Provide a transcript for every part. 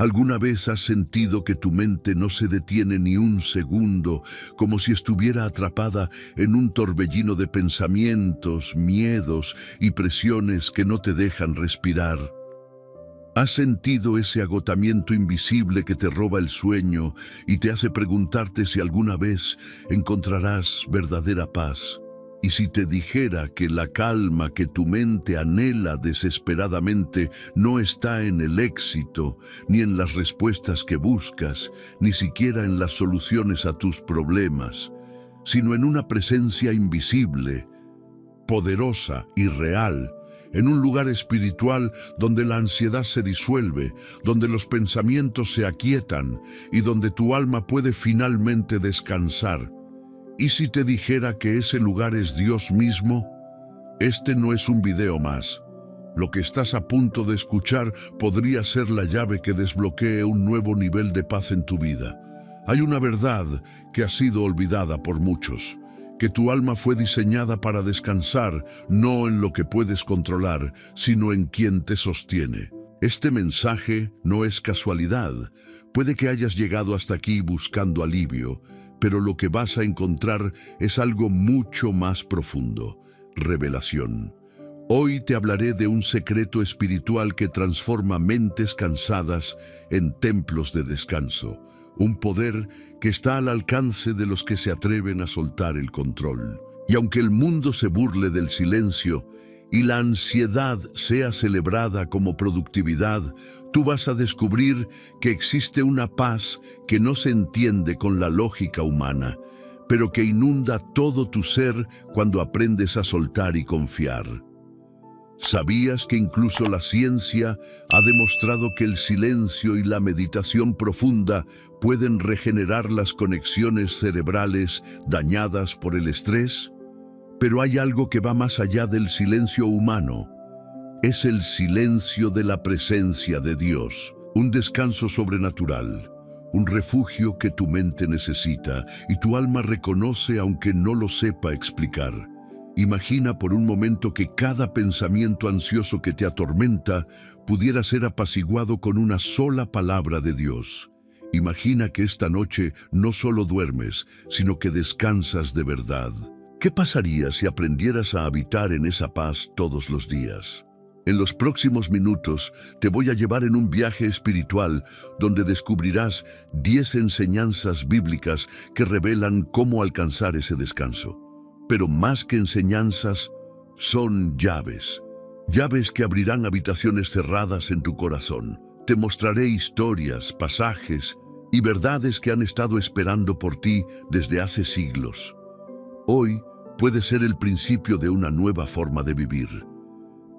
¿Alguna vez has sentido que tu mente no se detiene ni un segundo, como si estuviera atrapada en un torbellino de pensamientos, miedos y presiones que no te dejan respirar? ¿Has sentido ese agotamiento invisible que te roba el sueño y te hace preguntarte si alguna vez encontrarás verdadera paz? Y si te dijera que la calma que tu mente anhela desesperadamente no está en el éxito, ni en las respuestas que buscas, ni siquiera en las soluciones a tus problemas, sino en una presencia invisible, poderosa y real, en un lugar espiritual donde la ansiedad se disuelve, donde los pensamientos se aquietan y donde tu alma puede finalmente descansar? ¿Y si te dijera que ese lugar es Dios mismo? Este no es un video más. Lo que estás a punto de escuchar podría ser la llave que desbloquee un nuevo nivel de paz en tu vida. Hay una verdad que ha sido olvidada por muchos, que tu alma fue diseñada para descansar, no en lo que puedes controlar, sino en quien te sostiene. Este mensaje no es casualidad. Puede que hayas llegado hasta aquí buscando alivio, pero lo que vas a encontrar es algo mucho más profundo: revelación. Hoy te hablaré de un secreto espiritual que transforma mentes cansadas en templos de descanso, un poder que está al alcance de los que se atreven a soltar el control. Y aunque el mundo se burle del silencio y la ansiedad sea celebrada como productividad, tú vas a descubrir que existe una paz que no se entiende con la lógica humana, pero que inunda todo tu ser cuando aprendes a soltar y confiar. ¿Sabías que incluso la ciencia ha demostrado que el silencio y la meditación profunda pueden regenerar las conexiones cerebrales dañadas por el estrés? Pero hay algo que va más allá del silencio humano. Es el silencio de la presencia de Dios, un descanso sobrenatural, un refugio que tu mente necesita y tu alma reconoce aunque no lo sepa explicar. Imagina por un momento que cada pensamiento ansioso que te atormenta pudiera ser apaciguado con una sola palabra de Dios. Imagina que esta noche no solo duermes, sino que descansas de verdad. ¿Qué pasaría si aprendieras a habitar en esa paz todos los días? En los próximos minutos te voy a llevar en un viaje espiritual donde descubrirás 10 enseñanzas bíblicas que revelan cómo alcanzar ese descanso. Pero más que enseñanzas, son llaves. Llaves que abrirán habitaciones cerradas en tu corazón. Te mostraré historias, pasajes y verdades que han estado esperando por ti desde hace siglos. Hoy puede ser el principio de una nueva forma de vivir,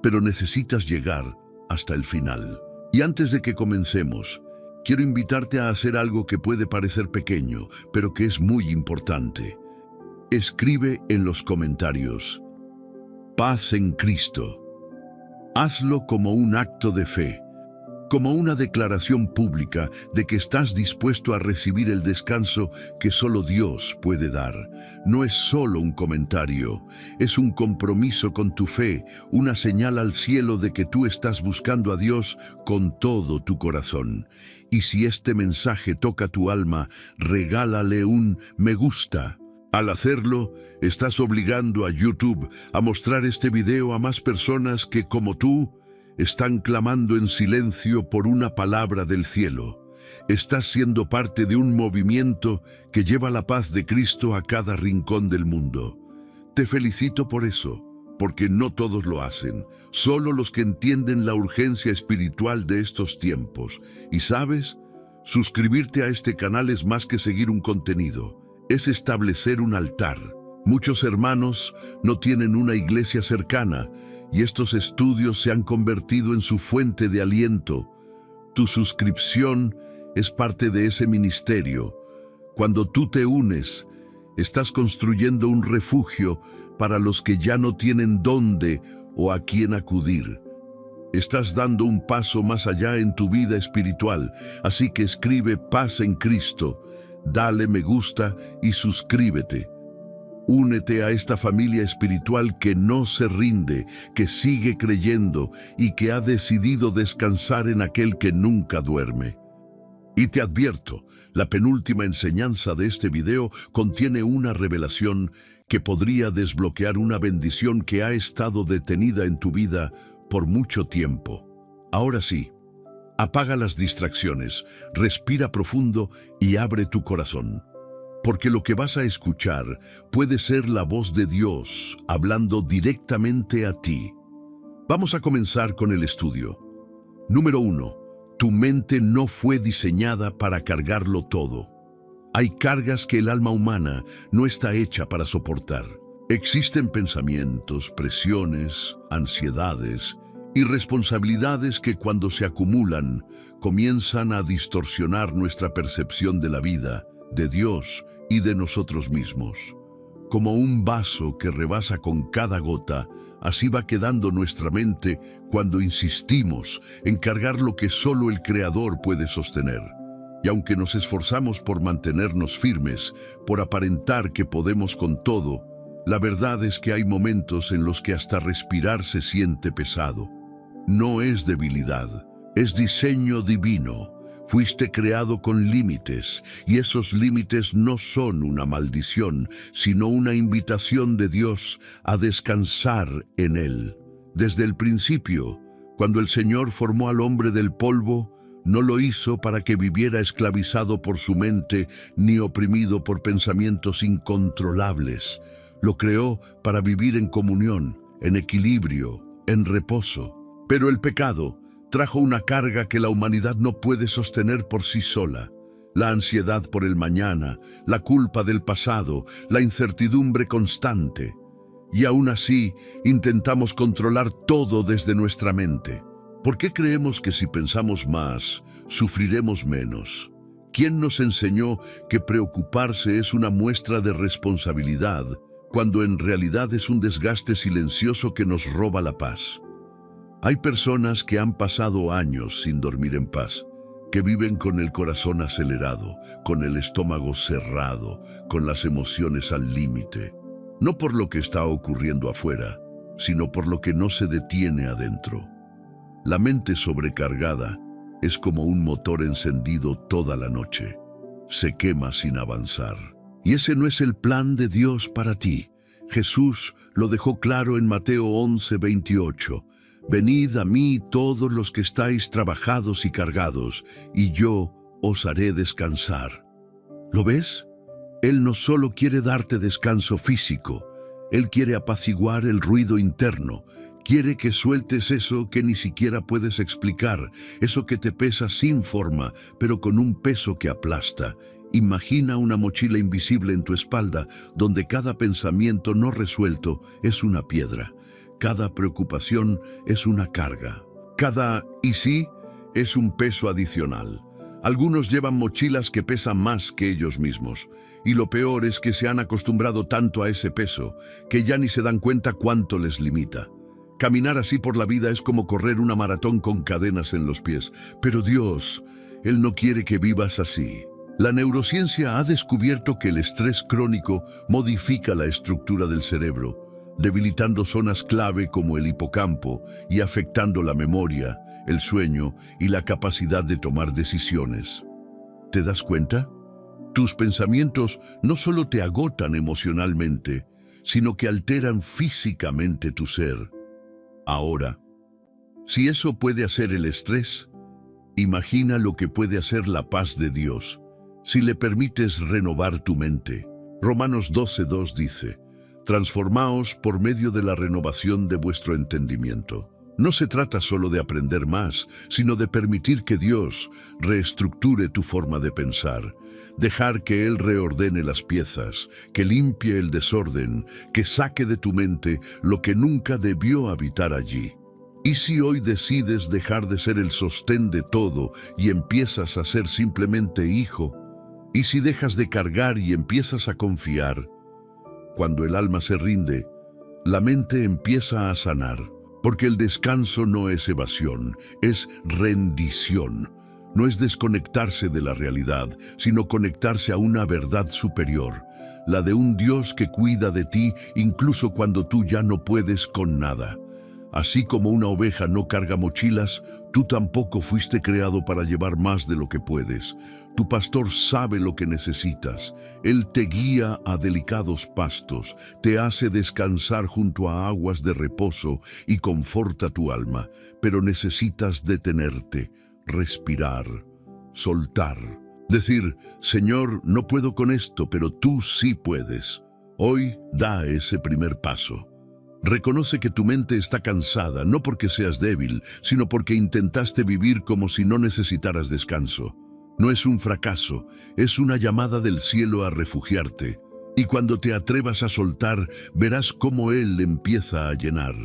pero necesitas llegar hasta el final. Y antes de que comencemos, quiero invitarte a hacer algo que puede parecer pequeño, pero que es muy importante. Escribe en los comentarios: paz en Cristo. Hazlo como un acto de fe, como una declaración pública de que estás dispuesto a recibir el descanso que solo Dios puede dar. No es solo un comentario, es un compromiso con tu fe, una señal al cielo de que tú estás buscando a Dios con todo tu corazón. Y si este mensaje toca tu alma, regálale un me gusta. Al hacerlo, estás obligando a YouTube a mostrar este video a más personas que, como tú, están clamando en silencio por una palabra del cielo. Estás siendo parte de un movimiento que lleva la paz de Cristo a cada rincón del mundo. Te felicito por eso, porque no todos lo hacen, solo los que entienden la urgencia espiritual de estos tiempos. Y ¿sabes? Suscribirte a este canal es más que seguir un contenido, es establecer un altar. Muchos hermanos no tienen una iglesia cercana, y estos estudios se han convertido en su fuente de aliento. Tu suscripción es parte de ese ministerio. Cuando tú te unes, estás construyendo un refugio para los que ya no tienen dónde o a quién acudir. Estás dando un paso más allá en tu vida espiritual, así que escribe paz en Cristo, dale me gusta y suscríbete. Únete a esta familia espiritual que no se rinde, que sigue creyendo y que ha decidido descansar en aquel que nunca duerme. Y te advierto, la penúltima enseñanza de este video contiene una revelación que podría desbloquear una bendición que ha estado detenida en tu vida por mucho tiempo. Ahora sí, apaga las distracciones, respira profundo y abre tu corazón. Porque lo que vas a escuchar puede ser la voz de Dios hablando directamente a ti. Vamos a comenzar con el estudio. Número 1. Tu mente no fue diseñada para cargarlo todo. Hay cargas que el alma humana no está hecha para soportar. Existen pensamientos, presiones, ansiedades y responsabilidades que cuando se acumulan comienzan a distorsionar nuestra percepción de la vida, de Dios y de nosotros mismos. Como un vaso que rebasa con cada gota, así va quedando nuestra mente cuando insistimos en cargar lo que solo el Creador puede sostener. Y aunque nos esforzamos por mantenernos firmes, por aparentar que podemos con todo, la verdad es que hay momentos en los que hasta respirar se siente pesado. No es debilidad, es diseño divino. Fuiste creado con límites, y esos límites no son una maldición, sino una invitación de Dios a descansar en Él. Desde el principio, cuando el Señor formó al hombre del polvo, no lo hizo para que viviera esclavizado por su mente ni oprimido por pensamientos incontrolables. Lo creó para vivir en comunión, en equilibrio, en reposo. Pero el pecado trajo una carga que la humanidad no puede sostener por sí sola. La ansiedad por el mañana, la culpa del pasado, la incertidumbre constante. Y aún así, intentamos controlar todo desde nuestra mente. ¿Por qué creemos que si pensamos más, sufriremos menos? ¿Quién nos enseñó que preocuparse es una muestra de responsabilidad, cuando en realidad es un desgaste silencioso que nos roba la paz? Hay personas que han pasado años sin dormir en paz, que viven con el corazón acelerado, con el estómago cerrado, con las emociones al límite. No por lo que está ocurriendo afuera, sino por lo que no se detiene adentro. La mente sobrecargada es como un motor encendido toda la noche. Se quema sin avanzar. Y ese no es el plan de Dios para ti. Jesús lo dejó claro en Mateo 11:28. Venid a mí todos los que estáis trabajados y cargados, y yo os haré descansar. ¿Lo ves? Él no solo quiere darte descanso físico, Él quiere apaciguar el ruido interno, quiere que sueltes eso que ni siquiera puedes explicar, eso que te pesa sin forma, pero con un peso que aplasta. Imagina una mochila invisible en tu espalda, donde cada pensamiento no resuelto es una piedra. Cada preocupación es una carga. Cada "y sí" es un peso adicional. Algunos llevan mochilas que pesan más que ellos mismos. Y lo peor es que se han acostumbrado tanto a ese peso, que ya ni se dan cuenta cuánto les limita. Caminar así por la vida es como correr una maratón con cadenas en los pies. Pero Dios, Él no quiere que vivas así. La neurociencia ha descubierto que el estrés crónico modifica la estructura del cerebro, debilitando zonas clave como el hipocampo y afectando la memoria, el sueño y la capacidad de tomar decisiones. ¿Te das cuenta? Tus pensamientos no solo te agotan emocionalmente, sino que alteran físicamente tu ser. Ahora, si eso puede hacer el estrés, imagina lo que puede hacer la paz de Dios, si le permites renovar tu mente. Romanos 12:2 dice: transformaos por medio de la renovación de vuestro entendimiento. No se trata solo de aprender más, sino de permitir que Dios reestructure tu forma de pensar, dejar que Él reordene las piezas, que limpie el desorden, que saque de tu mente lo que nunca debió habitar allí. ¿Y si hoy decides dejar de ser el sostén de todo y empiezas a ser simplemente hijo? ¿Y si dejas de cargar y empiezas a confiar? Cuando el alma se rinde, la mente empieza a sanar, porque el descanso no es evasión, es rendición. No es desconectarse de la realidad, sino conectarse a una verdad superior, la de un Dios que cuida de ti incluso cuando tú ya no puedes con nada. Así como una oveja no carga mochilas, tú tampoco fuiste creado para llevar más de lo que puedes. Tu pastor sabe lo que necesitas. Él te guía a delicados pastos, te hace descansar junto a aguas de reposo y conforta tu alma. Pero necesitas detenerte, respirar, soltar. Decir, Señor, no puedo con esto, pero tú sí puedes. Hoy da ese primer paso. Reconoce que tu mente está cansada, no porque seas débil, sino porque intentaste vivir como si no necesitaras descanso. No es un fracaso, es una llamada del cielo a refugiarte. Y cuando te atrevas a soltar, verás cómo Él empieza a llenar.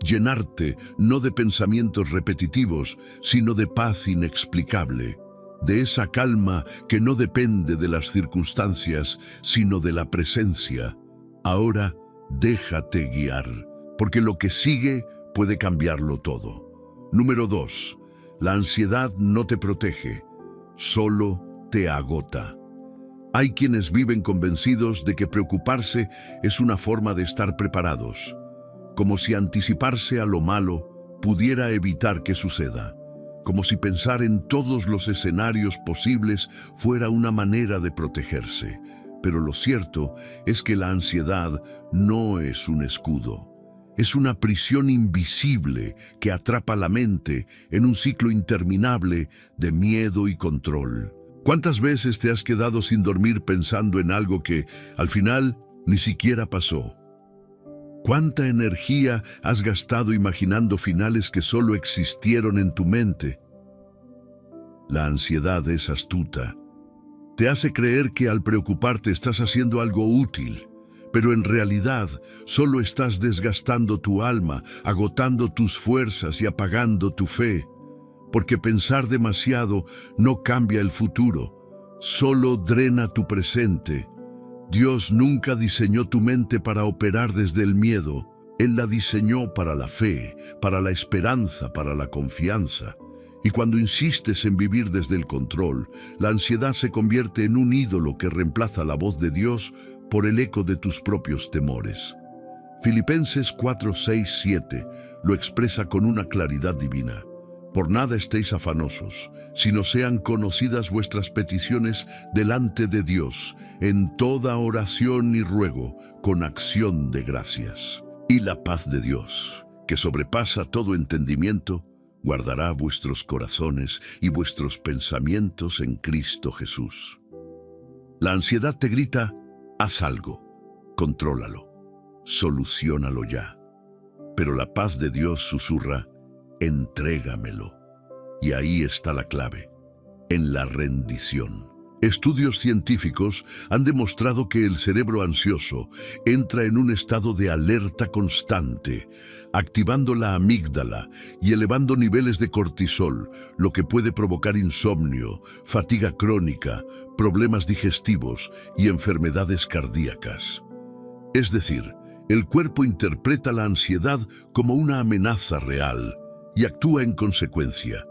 Llenarte no de pensamientos repetitivos, sino de paz inexplicable. De esa calma que no depende de las circunstancias, sino de la presencia. Ahora, déjate guiar, porque lo que sigue puede cambiarlo todo. Número 2. La ansiedad no te protege, solo te agota. Hay quienes viven convencidos de que preocuparse es una forma de estar preparados, como si anticiparse a lo malo pudiera evitar que suceda, como si pensar en todos los escenarios posibles fuera una manera de protegerse. Pero lo cierto es que la ansiedad no es un escudo. Es una prisión invisible que atrapa la mente en un ciclo interminable de miedo y control. ¿Cuántas veces te has quedado sin dormir pensando en algo que, al final, ni siquiera pasó? ¿Cuánta energía has gastado imaginando finales que solo existieron en tu mente? La ansiedad es astuta. Te hace creer que al preocuparte estás haciendo algo útil, pero en realidad solo estás desgastando tu alma, agotando tus fuerzas y apagando tu fe, porque pensar demasiado no cambia el futuro, solo drena tu presente. Dios nunca diseñó tu mente para operar desde el miedo. Él la diseñó para la fe, para la esperanza, para la confianza. Y cuando insistes en vivir desde el control, la ansiedad se convierte en un ídolo que reemplaza la voz de Dios por el eco de tus propios temores. Filipenses 4, 6, 7 lo expresa con una claridad divina. Por nada estéis afanosos, sino sean conocidas vuestras peticiones delante de Dios, en toda oración y ruego, con acción de gracias. Y la paz de Dios, que sobrepasa todo entendimiento, guardará vuestros corazones y vuestros pensamientos en Cristo Jesús. La ansiedad te grita, haz algo, contrólalo, soluciónalo ya. Pero la paz de Dios susurra, entrégamelo. Y ahí está la clave, en la rendición. Estudios científicos han demostrado que el cerebro ansioso entra en un estado de alerta constante, activando la amígdala y elevando niveles de cortisol, lo que puede provocar insomnio, fatiga crónica, problemas digestivos y enfermedades cardíacas. Es decir, el cuerpo interpreta la ansiedad como una amenaza real y actúa en consecuencia.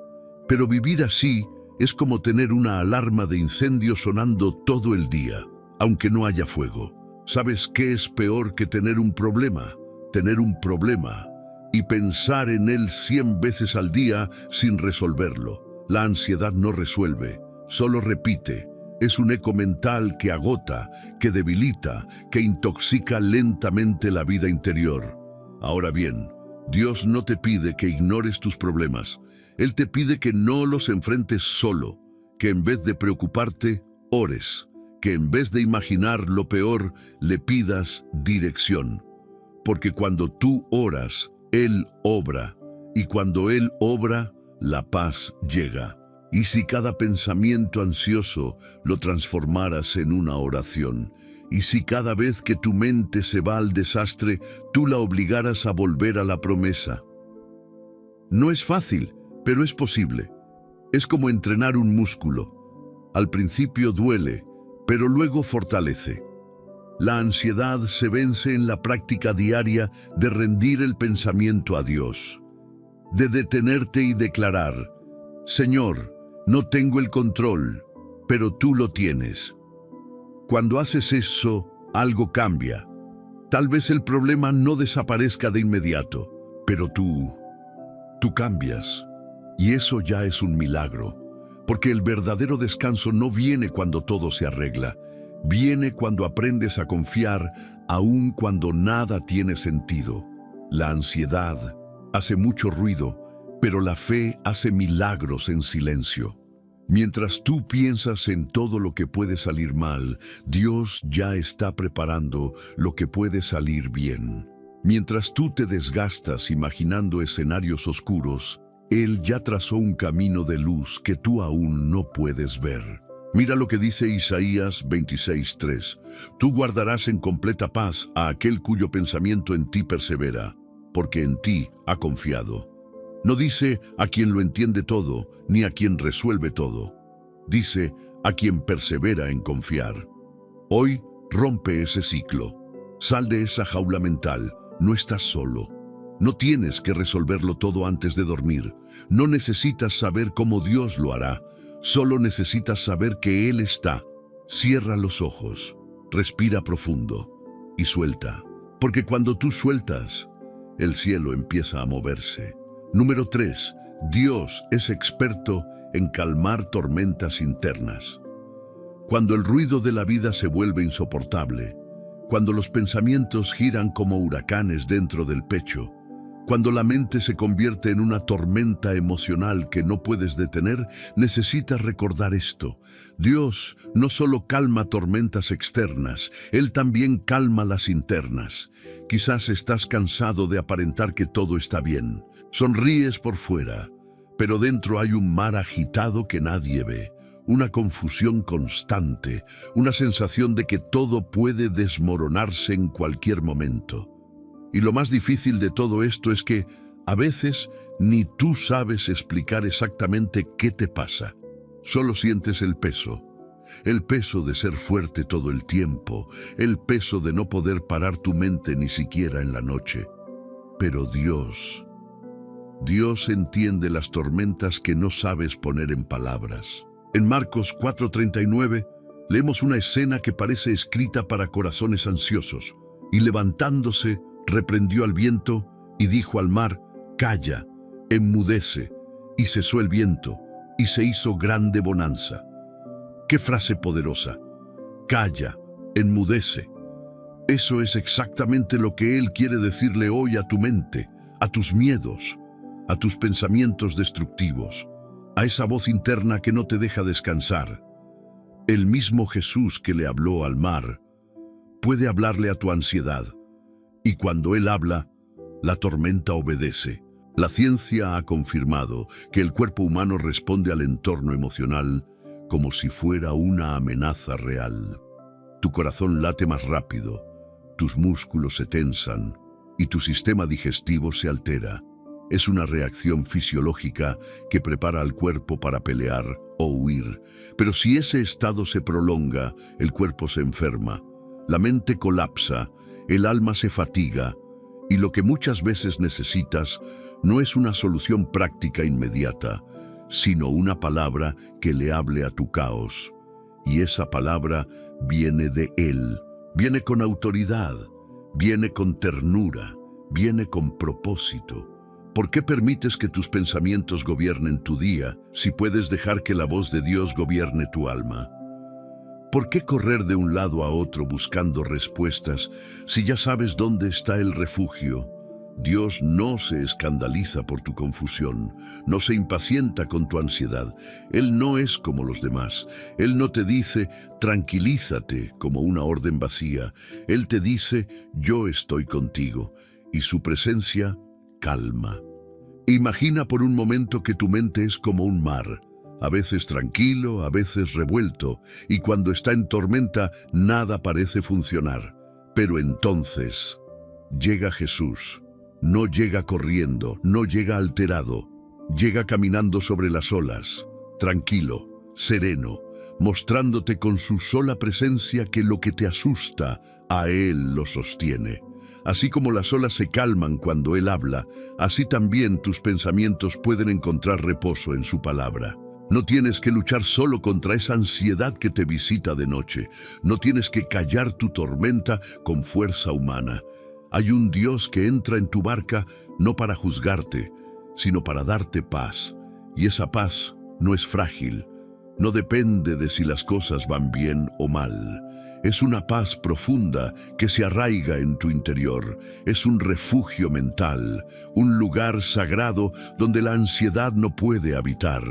Pero vivir así es como tener una alarma de incendio sonando todo el día, aunque no haya fuego. ¿Sabes qué es peor que tener un problema? Tener un problema y pensar en él 100 veces al día sin resolverlo. La ansiedad no resuelve, solo repite. Es un eco mental que agota, que debilita, que intoxica lentamente la vida interior. Ahora bien, Dios no te pide que ignores tus problemas. Él te pide que no los enfrentes solo, que en vez de preocuparte, ores, que en vez de imaginar lo peor, le pidas dirección. Porque cuando tú oras, Él obra, y cuando Él obra, la paz llega. Y si cada pensamiento ansioso lo transformaras en una oración, y si cada vez que tu mente se va al desastre, tú la obligaras a volver a la promesa. No es fácil, pero es posible. Es como entrenar un músculo. Al principio duele, pero luego fortalece. La ansiedad se vence en la práctica diaria de rendir el pensamiento a Dios, de detenerte y declarar, Señor, no tengo el control, pero tú lo tienes. Cuando haces eso, algo cambia. Tal vez el problema no desaparezca de inmediato, Pero tú cambias, y eso ya es un milagro, porque el verdadero descanso no viene cuando todo se arregla, viene cuando aprendes a confiar aun cuando nada tiene sentido. La ansiedad hace mucho ruido, pero la fe hace milagros en silencio. Mientras tú piensas en todo lo que puede salir mal, Dios ya está preparando lo que puede salir bien. Mientras tú te desgastas imaginando escenarios oscuros, Él ya trazó un camino de luz que tú aún no puedes ver. Mira lo que dice Isaías 26:3. Tú guardarás en completa paz a aquel cuyo pensamiento en ti persevera, porque en ti ha confiado. No dice a quien lo entiende todo, ni a quien resuelve todo. Dice a quien persevera en confiar. Hoy rompe ese ciclo. Sal de esa jaula mental. No estás solo. No tienes que resolverlo todo antes de dormir. No necesitas saber cómo Dios lo hará. Solo necesitas saber que Él está. Cierra los ojos, respira profundo y suelta. Porque cuando tú sueltas, el cielo empieza a moverse. Número 3. Dios es experto en calmar tormentas internas. Cuando el ruido de la vida se vuelve insoportable, cuando los pensamientos giran como huracanes dentro del pecho, cuando la mente se convierte en una tormenta emocional que no puedes detener, necesitas recordar esto. Dios no solo calma tormentas externas, Él también calma las internas. Quizás estás cansado de aparentar que todo está bien. Sonríes por fuera, pero dentro hay un mar agitado que nadie ve. Una confusión constante, una sensación de que todo puede desmoronarse en cualquier momento. Y lo más difícil de todo esto es que, a veces, ni tú sabes explicar exactamente qué te pasa. Solo sientes el peso de ser fuerte todo el tiempo, el peso de no poder parar tu mente ni siquiera en la noche. Pero Dios entiende las tormentas que no sabes poner en palabras. En Marcos 4:39 leemos una escena que parece escrita para corazones ansiosos. Y levantándose, reprendió al viento y dijo al mar: «Calla, enmudece». Y cesó el viento, y se hizo grande bonanza. ¡Qué frase poderosa! Calla, enmudece. Eso es exactamente lo que Él quiere decirle hoy a tu mente, a tus miedos, a tus pensamientos destructivos, a esa voz interna que no te deja descansar. El mismo Jesús que le habló al mar puede hablarle a tu ansiedad. Y cuando Él habla, la tormenta obedece. La ciencia ha confirmado que el cuerpo humano responde al entorno emocional como si fuera una amenaza real. Tu corazón late más rápido, tus músculos se tensan y tu sistema digestivo se altera. Es una reacción fisiológica que prepara al cuerpo para pelear o huir. Pero si ese estado se prolonga, el cuerpo se enferma, la mente colapsa, el alma se fatiga, y lo que muchas veces necesitas no es una solución práctica inmediata, sino una palabra que le hable a tu caos. Y esa palabra viene de Él, viene con autoridad, viene con ternura, viene con propósito. ¿Por qué permites que tus pensamientos gobiernen tu día si puedes dejar que la voz de Dios gobierne tu alma? ¿Por qué correr de un lado a otro buscando respuestas si ya sabes dónde está el refugio? Dios no se escandaliza por tu confusión, no se impacienta con tu ansiedad. Él no es como los demás. Él no te dice, tranquilízate, como una orden vacía. Él te dice, yo estoy contigo, y su presencia calma. Imagina por un momento que tu mente es como un mar, a veces tranquilo, a veces revuelto, y cuando está en tormenta nada parece funcionar. Pero entonces llega Jesús. No llega corriendo, no llega alterado, llega caminando sobre las olas, tranquilo, sereno, mostrándote con su sola presencia que lo que te asusta, a Él lo sostiene. Así como las olas se calman cuando Él habla, así también tus pensamientos pueden encontrar reposo en su palabra. No tienes que luchar solo contra esa ansiedad que te visita de noche. No tienes que callar tu tormenta con fuerza humana. Hay un Dios que entra en tu barca no para juzgarte, sino para darte paz. Y esa paz no es frágil, no depende de si las cosas van bien o mal. Es una paz profunda que se arraiga en tu interior. Es un refugio mental, un lugar sagrado donde la ansiedad no puede habitar.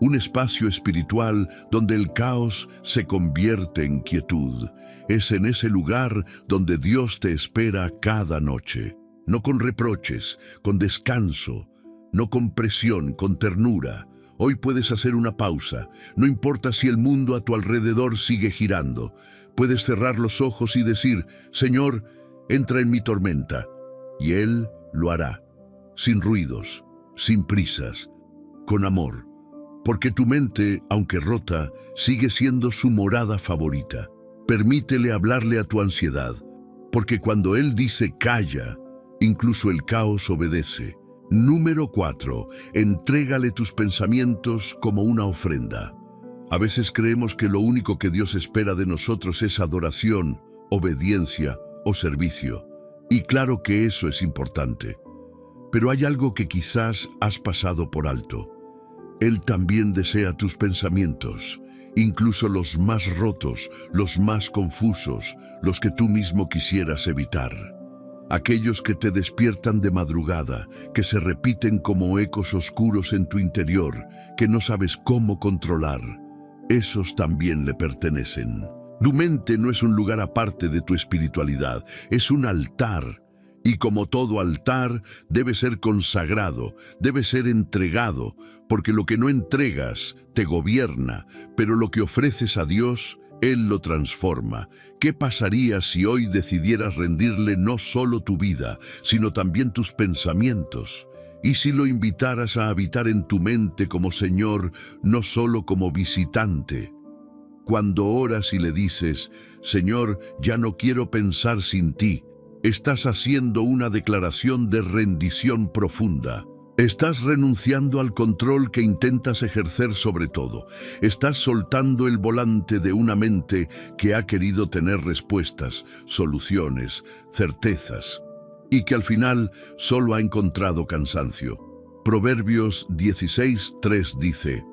Un espacio espiritual donde el caos se convierte en quietud. Es en ese lugar donde Dios te espera cada noche. No con reproches, con descanso, no con presión, con ternura. Hoy puedes hacer una pausa. No importa si el mundo a tu alrededor sigue girando. Puedes cerrar los ojos y decir, Señor, entra en mi tormenta. Y Él lo hará, sin ruidos, sin prisas, con amor. Porque tu mente, aunque rota, sigue siendo su morada favorita. Permítele hablarle a tu ansiedad, porque cuando Él dice calla, incluso el caos obedece. Número 4. Entrégale tus pensamientos como una ofrenda. A veces creemos que lo único que Dios espera de nosotros es adoración, obediencia o servicio. Y claro que eso es importante. Pero hay algo que quizás has pasado por alto. Él también desea tus pensamientos, incluso los más rotos, los más confusos, los que tú mismo quisieras evitar. Aquellos que te despiertan de madrugada, que se repiten como ecos oscuros en tu interior, que no sabes cómo controlar. Esos también le pertenecen. Tu mente no es un lugar aparte de tu espiritualidad, es un altar. Y como todo altar, debe ser consagrado, debe ser entregado, porque lo que no entregas te gobierna, pero lo que ofreces a Dios, Él lo transforma. ¿Qué pasaría si hoy decidieras rendirle no solo tu vida, sino también tus pensamientos? Y si lo invitaras a habitar en tu mente como Señor, no solo como visitante. Cuando oras y le dices, Señor, ya no quiero pensar sin ti, estás haciendo una declaración de rendición profunda. Estás renunciando al control que intentas ejercer sobre todo. Estás soltando el volante de una mente que ha querido tener respuestas, soluciones, certezas, y que al final solo ha encontrado cansancio. Proverbios 16:3 dice,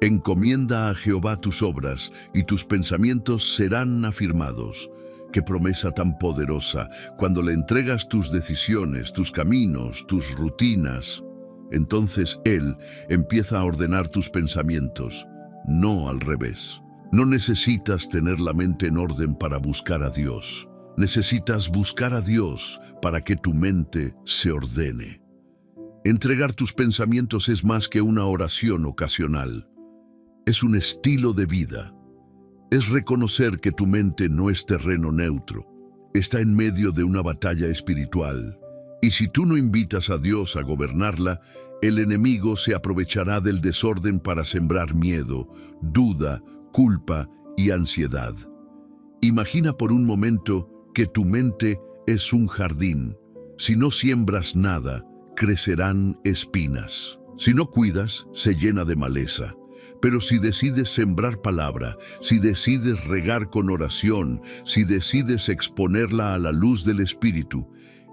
encomienda a Jehová tus obras y tus pensamientos serán afirmados. Qué promesa tan poderosa cuando le entregas tus decisiones, tus caminos, tus rutinas. Entonces Él empieza a ordenar tus pensamientos, no al revés. No necesitas tener la mente en orden para buscar a Dios. Necesitas buscar a Dios para que tu mente se ordene. Entregar tus pensamientos es más que una oración ocasional. Es un estilo de vida. Es reconocer que tu mente no es terreno neutro. Está en medio de una batalla espiritual. Y si tú no invitas a Dios a gobernarla, el enemigo se aprovechará del desorden para sembrar miedo, duda, culpa y ansiedad. Imagina por un momento que tu mente es un jardín. Si no siembras nada, crecerán espinas. Si no cuidas, se llena de maleza. Pero si decides sembrar palabra, si decides regar con oración, si decides exponerla a la luz del Espíritu,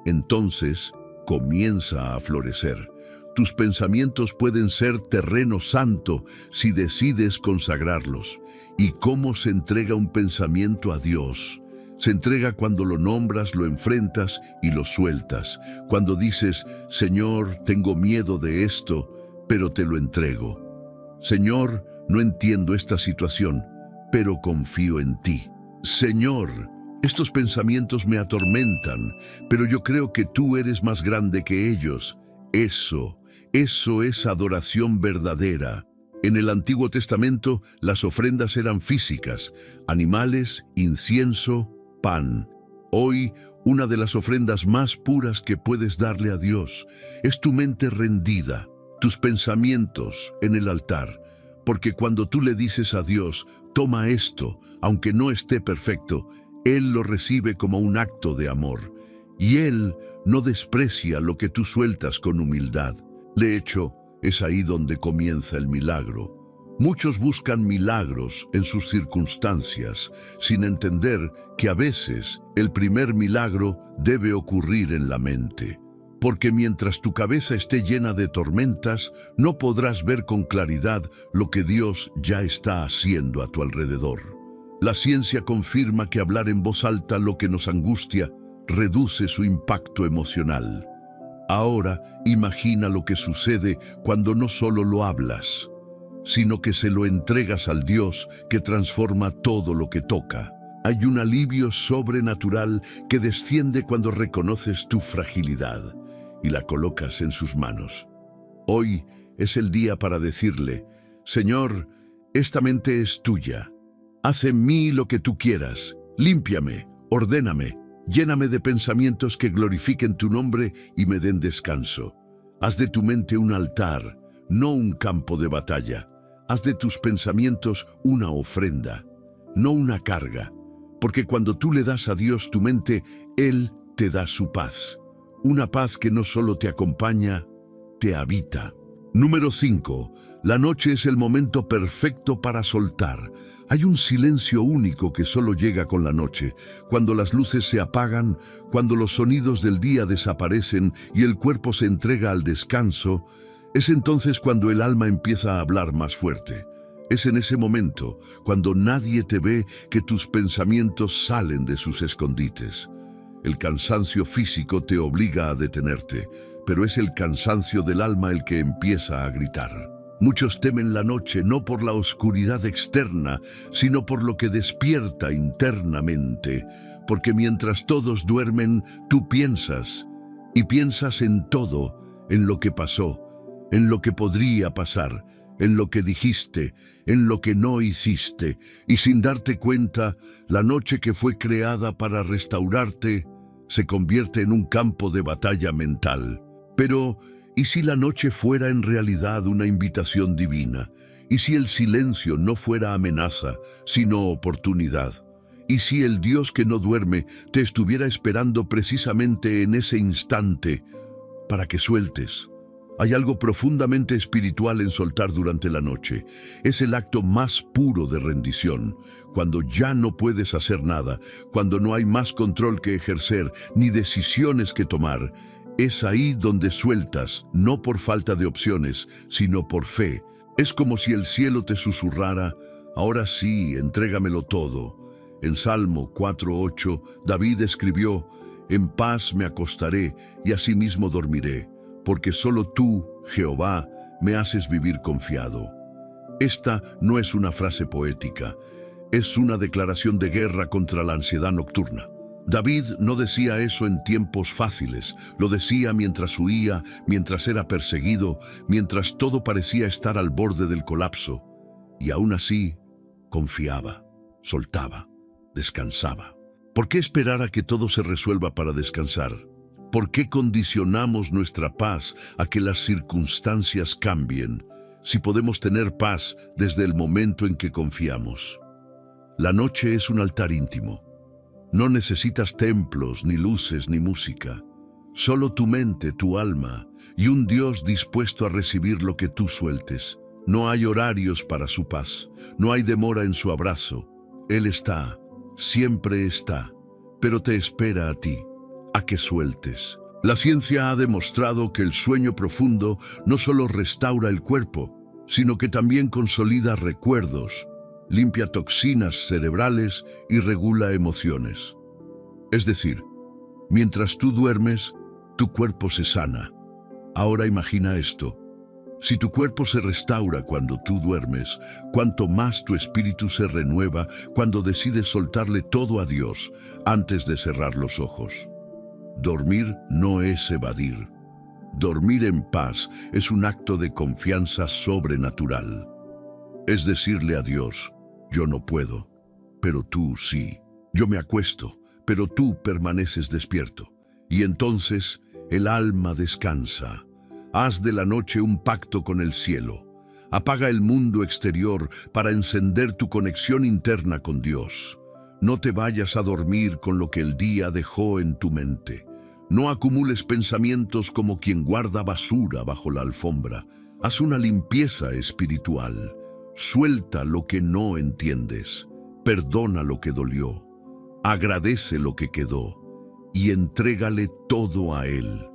entonces comienza a florecer. Tus pensamientos pueden ser terreno santo si decides consagrarlos. ¿Y cómo se entrega un pensamiento a Dios? Se entrega cuando lo nombras, lo enfrentas y lo sueltas. Cuando dices, Señor, tengo miedo de esto, pero te lo entrego. Señor, no entiendo esta situación, pero confío en ti. Señor, estos pensamientos me atormentan, pero yo creo que tú eres más grande que ellos. Eso es adoración verdadera. En el Antiguo Testamento, las ofrendas eran físicas, animales, incienso, pan. Hoy, una de las ofrendas más puras que puedes darle a Dios es tu mente rendida, tus pensamientos en el altar. Porque cuando tú le dices a Dios, toma esto, aunque no esté perfecto, Él lo recibe como un acto de amor. Y Él no desprecia lo que tú sueltas con humildad. De hecho, es ahí donde comienza el milagro. Muchos buscan milagros en sus circunstancias, sin entender que a veces el primer milagro debe ocurrir en la mente. Porque mientras tu cabeza esté llena de tormentas, no podrás ver con claridad lo que Dios ya está haciendo a tu alrededor. La ciencia confirma que hablar en voz alta lo que nos angustia reduce su impacto emocional. Ahora, imagina lo que sucede cuando no solo lo hablas, sino que se lo entregas al Dios que transforma todo lo que toca. Hay un alivio sobrenatural que desciende cuando reconoces tu fragilidad y la colocas en sus manos. Hoy es el día para decirle: Señor, esta mente es tuya. Haz en mí lo que tú quieras. Límpiame, ordéname, lléname de pensamientos que glorifiquen tu nombre y me den descanso. Haz de tu mente un altar, no un campo de batalla. Haz de tus pensamientos una ofrenda, no una carga. Porque cuando tú le das a Dios tu mente, Él te da su paz. Una paz que no solo te acompaña, te habita. Número 5. La noche es el momento perfecto para soltar. Hay un silencio único que solo llega con la noche, cuando las luces se apagan, cuando los sonidos del día desaparecen y el cuerpo se entrega al descanso. Es entonces cuando el alma empieza a hablar más fuerte. Es en ese momento, cuando nadie te ve, que tus pensamientos salen de sus escondites. El cansancio físico te obliga a detenerte, pero es el cansancio del alma el que empieza a gritar. Muchos temen la noche no por la oscuridad externa, sino por lo que despierta internamente, porque mientras todos duermen, tú piensas, y piensas en todo, en lo que pasó, en lo que podría pasar, en lo que dijiste, en lo que no hiciste, y sin darte cuenta, la noche que fue creada para restaurarte se convierte en un campo de batalla mental. Pero, ¿y si la noche fuera en realidad una invitación divina? ¿Y si el silencio no fuera amenaza, sino oportunidad? ¿Y si el Dios que no duerme te estuviera esperando precisamente en ese instante para que sueltes? Hay algo profundamente espiritual en soltar durante la noche. Es el acto más puro de rendición, cuando ya no puedes hacer nada, cuando no hay más control que ejercer, ni decisiones que tomar. Es ahí donde sueltas, no por falta de opciones, sino por fe. Es como si el cielo te susurrara: ahora sí, entrégamelo todo. En Salmo 4:8, David escribió: en paz me acostaré y asimismo dormiré, porque solo tú, Jehová, me haces vivir confiado. Esta no es una frase poética, es una declaración de guerra contra la ansiedad nocturna. David no decía eso en tiempos fáciles, lo decía mientras huía, mientras era perseguido, mientras todo parecía estar al borde del colapso. Y aún así, confiaba, soltaba, descansaba. ¿Por qué esperar a que todo se resuelva para descansar? ¿Por qué condicionamos nuestra paz a que las circunstancias cambien, si podemos tener paz desde el momento en que confiamos? La noche es un altar íntimo. No necesitas templos, ni luces, ni música. Solo tu mente, tu alma y un Dios dispuesto a recibir lo que tú sueltes. No hay horarios para su paz, no hay demora en su abrazo. Él está, siempre está, pero te espera a ti, a que sueltes. La ciencia ha demostrado que el sueño profundo no solo restaura el cuerpo, sino que también consolida recuerdos, limpia toxinas cerebrales y regula emociones. Es decir, mientras tú duermes, tu cuerpo se sana. Ahora imagina esto. Si tu cuerpo se restaura cuando tú duermes, cuanto más tu espíritu se renueva cuando decides soltarle todo a Dios antes de cerrar los ojos. Dormir no es evadir. Dormir en paz es un acto de confianza sobrenatural. Es decirle a Dios: yo no puedo, pero tú sí. Yo me acuesto, pero tú permaneces despierto. Y entonces el alma descansa. Haz de la noche un pacto con el cielo. Apaga el mundo exterior para encender tu conexión interna con Dios. No te vayas a dormir con lo que el día dejó en tu mente. No acumules pensamientos como quien guarda basura bajo la alfombra. Haz una limpieza espiritual. Suelta lo que no entiendes, perdona lo que dolió, agradece lo que quedó y entrégale todo a Él.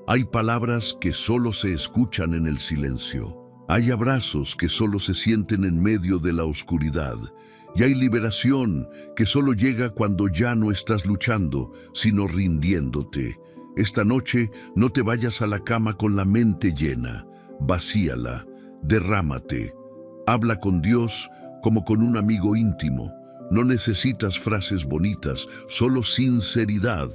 Hay palabras que solo se escuchan en el silencio. Hay abrazos que solo se sienten en medio de la oscuridad. Y hay liberación que solo llega cuando ya no estás luchando, sino rindiéndote. Esta noche no te vayas a la cama con la mente llena. Vacíala, derrámate. Habla con Dios como con un amigo íntimo. No necesitas frases bonitas, solo sinceridad.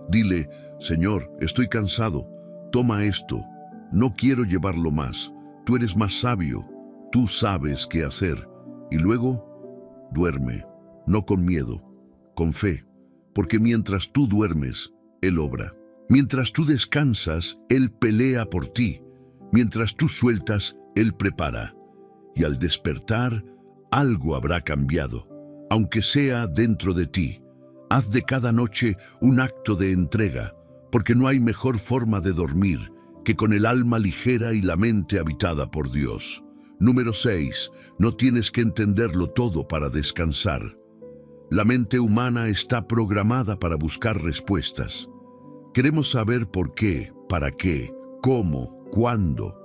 Dile, Señor, estoy cansado. Toma esto. No quiero llevarlo más. Tú eres más sabio. Tú sabes qué hacer. Y luego, duerme, no con miedo, con fe, porque mientras tú duermes, Él obra. Mientras tú descansas, Él pelea por ti. Mientras tú sueltas, Él prepara. Y al despertar, algo habrá cambiado, aunque sea dentro de ti. Haz de cada noche un acto de entrega, porque no hay mejor forma de dormir que con el alma ligera y la mente habitada por Dios. Número 6. No tienes que entenderlo todo para descansar. La mente humana está programada para buscar respuestas. Queremos saber por qué, para qué, cómo, cuándo.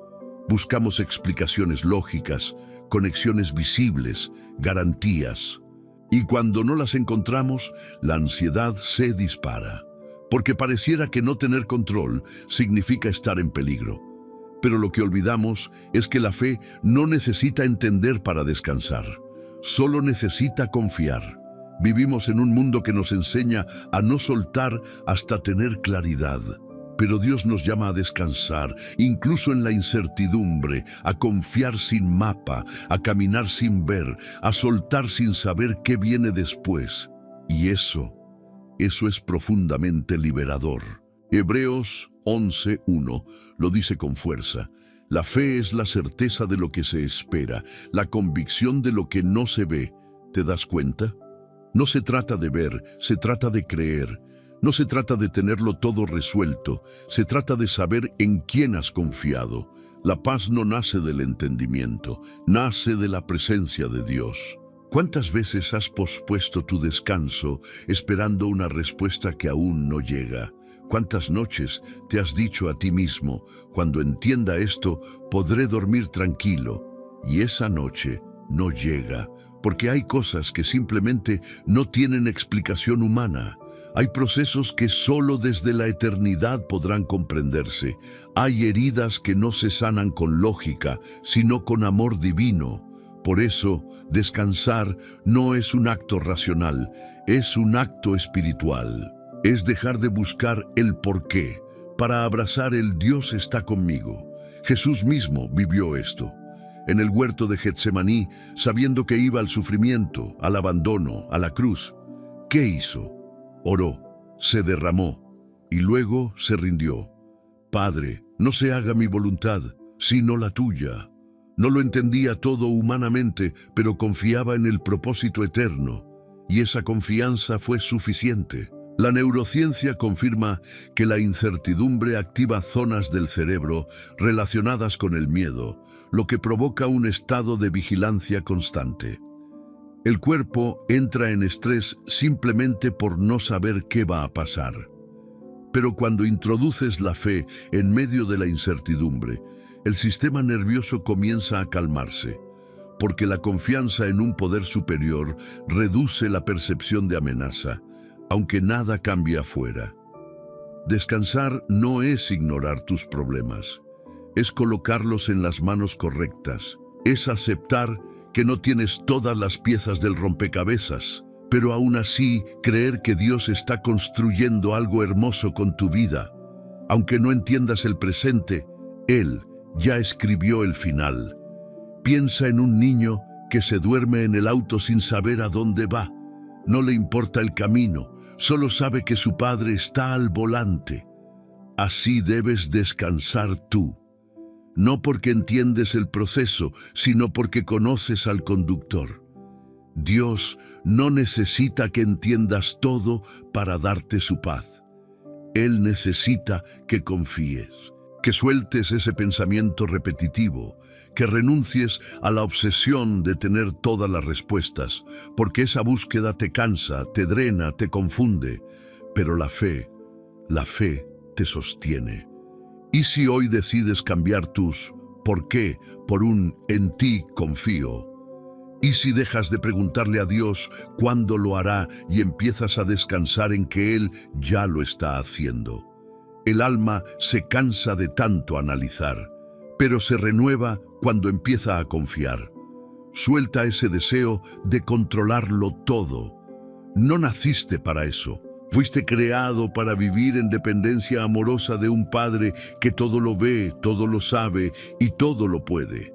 Buscamos explicaciones lógicas, conexiones visibles, garantías. Y cuando no las encontramos, la ansiedad se dispara, porque pareciera que no tener control significa estar en peligro. Pero lo que olvidamos es que la fe no necesita entender para descansar, solo necesita confiar. Vivimos en un mundo que nos enseña a no soltar hasta tener claridad. Pero Dios nos llama a descansar, incluso en la incertidumbre, a confiar sin mapa, a caminar sin ver, a soltar sin saber qué viene después. Y eso es profundamente liberador. Hebreos 11:1 lo dice con fuerza. La fe es la certeza de lo que se espera, la convicción de lo que no se ve. ¿Te das cuenta? No se trata de ver, se trata de creer. No se trata de tenerlo todo resuelto, se trata de saber en quién has confiado. La paz no nace del entendimiento, nace de la presencia de Dios. ¿Cuántas veces has pospuesto tu descanso esperando una respuesta que aún no llega? ¿Cuántas noches te has dicho a ti mismo, cuando entienda esto, podré dormir tranquilo? Y esa noche no llega, porque hay cosas que simplemente no tienen explicación humana. Hay procesos que solo desde la eternidad podrán comprenderse. Hay heridas que no se sanan con lógica, sino con amor divino. Por eso, descansar no es un acto racional, es un acto espiritual. Es dejar de buscar el porqué para abrazar el Dios está conmigo. Jesús mismo vivió esto. En el huerto de Getsemaní, sabiendo que iba al sufrimiento, al abandono, a la cruz, ¿qué hizo? Oró, se derramó y luego se rindió. Padre, no se haga mi voluntad, sino la tuya. No lo entendía todo humanamente, pero confiaba en el propósito eterno, y esa confianza fue suficiente. La neurociencia confirma que la incertidumbre activa zonas del cerebro relacionadas con el miedo, lo que provoca un estado de vigilancia constante. El cuerpo entra en estrés simplemente por no saber qué va a pasar. Pero cuando introduces la fe en medio de la incertidumbre, el sistema nervioso comienza a calmarse, porque la confianza en un poder superior reduce la percepción de amenaza, aunque nada cambie afuera. Descansar no es ignorar tus problemas, es colocarlos en las manos correctas, es aceptar que no tienes todas las piezas del rompecabezas, pero aún así creer que Dios está construyendo algo hermoso con tu vida. Aunque no entiendas el presente, Él ya escribió el final. Piensa en un niño que se duerme en el auto sin saber a dónde va. No le importa el camino, solo sabe que su padre está al volante. Así debes descansar tú. No porque entiendes el proceso, sino porque conoces al conductor. Dios no necesita que entiendas todo para darte su paz. Él necesita que confíes. que sueltes ese pensamiento repetitivo, que renuncies a la obsesión de tener todas las respuestas, porque esa búsqueda te cansa, te drena, te confunde, pero la fe te sostiene. ¿Y si hoy decides cambiar tus ¿por qué por un en ti confío? ¿Y si dejas de preguntarle a Dios cuándo lo hará y empiezas a descansar en que Él ya lo está haciendo? El alma se cansa de tanto analizar, pero se renueva cuando empieza a confiar. Suelta ese deseo de controlarlo todo. No naciste para eso. Fuiste creado para vivir en dependencia amorosa de un Padre que todo lo ve, todo lo sabe y todo lo puede.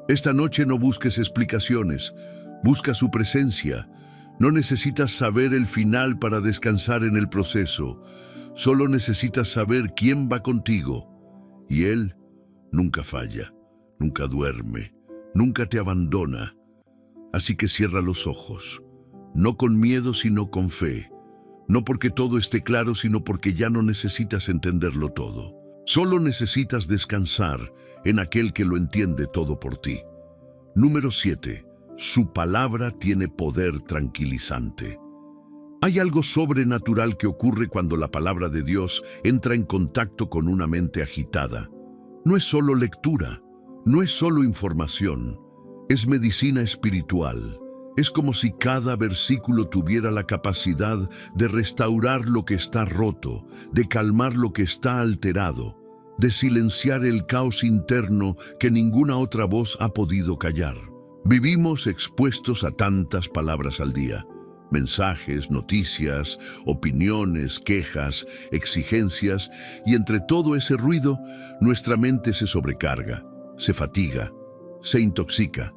Esta noche no busques explicaciones, busca su presencia. No necesitas saber el final para descansar en el proceso. Solo necesitas saber quién va contigo. Y Él nunca falla, nunca duerme, nunca te abandona. Así que cierra los ojos, no con miedo sino con fe. No porque todo esté claro, sino porque ya no necesitas entenderlo todo. Solo necesitas descansar en aquel que lo entiende todo por ti. Número 7. Su palabra tiene poder tranquilizante. Hay algo sobrenatural que ocurre cuando la palabra de Dios entra en contacto con una mente agitada. No es solo lectura, no es solo información, es medicina espiritual. Es como si cada versículo tuviera la capacidad de restaurar lo que está roto, de calmar lo que está alterado, de silenciar el caos interno que ninguna otra voz ha podido callar. Vivimos expuestos a tantas palabras al día. Mensajes, noticias, opiniones, quejas, exigencias, y entre todo ese ruido, nuestra mente se sobrecarga, se fatiga, se intoxica.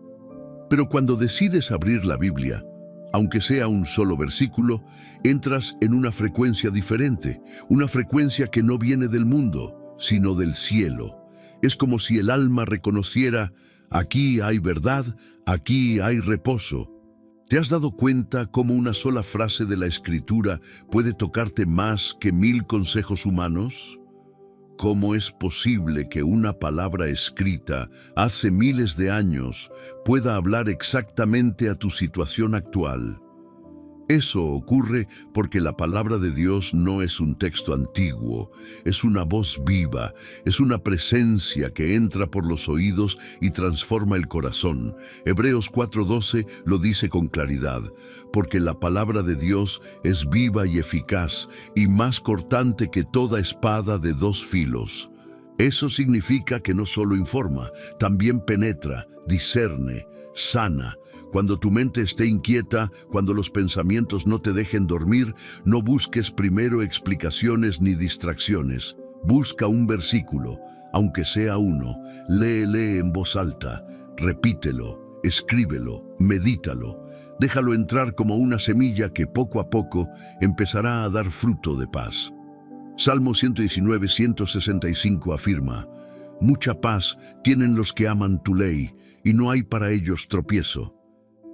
Pero cuando decides abrir la Biblia, aunque sea un solo versículo, entras en una frecuencia diferente, una frecuencia que no viene del mundo, sino del cielo. Es como si el alma reconociera, aquí hay verdad, aquí hay reposo. ¿Te has dado cuenta cómo una sola frase de la Escritura puede tocarte más que 1000 consejos humanos? ¿Cómo es posible que una palabra escrita hace miles de años pueda hablar exactamente a tu situación actual? Eso ocurre porque la palabra de Dios no es un texto antiguo, es una voz viva, es una presencia que entra por los oídos y transforma el corazón. Hebreos 4:12 lo dice con claridad, porque la palabra de Dios es viva y eficaz y más cortante que toda espada de 2 filos. Eso significa que no solo informa, también penetra, discerne, sana. Cuando tu mente esté inquieta, cuando los pensamientos no te dejen dormir, no busques primero explicaciones ni distracciones. Busca un versículo, aunque sea uno, léele en voz alta, repítelo, escríbelo, medítalo. Déjalo entrar como una semilla que poco a poco empezará a dar fruto de paz. Salmo 119, 165 afirma, mucha paz tienen los que aman tu ley, y no hay para ellos tropiezo.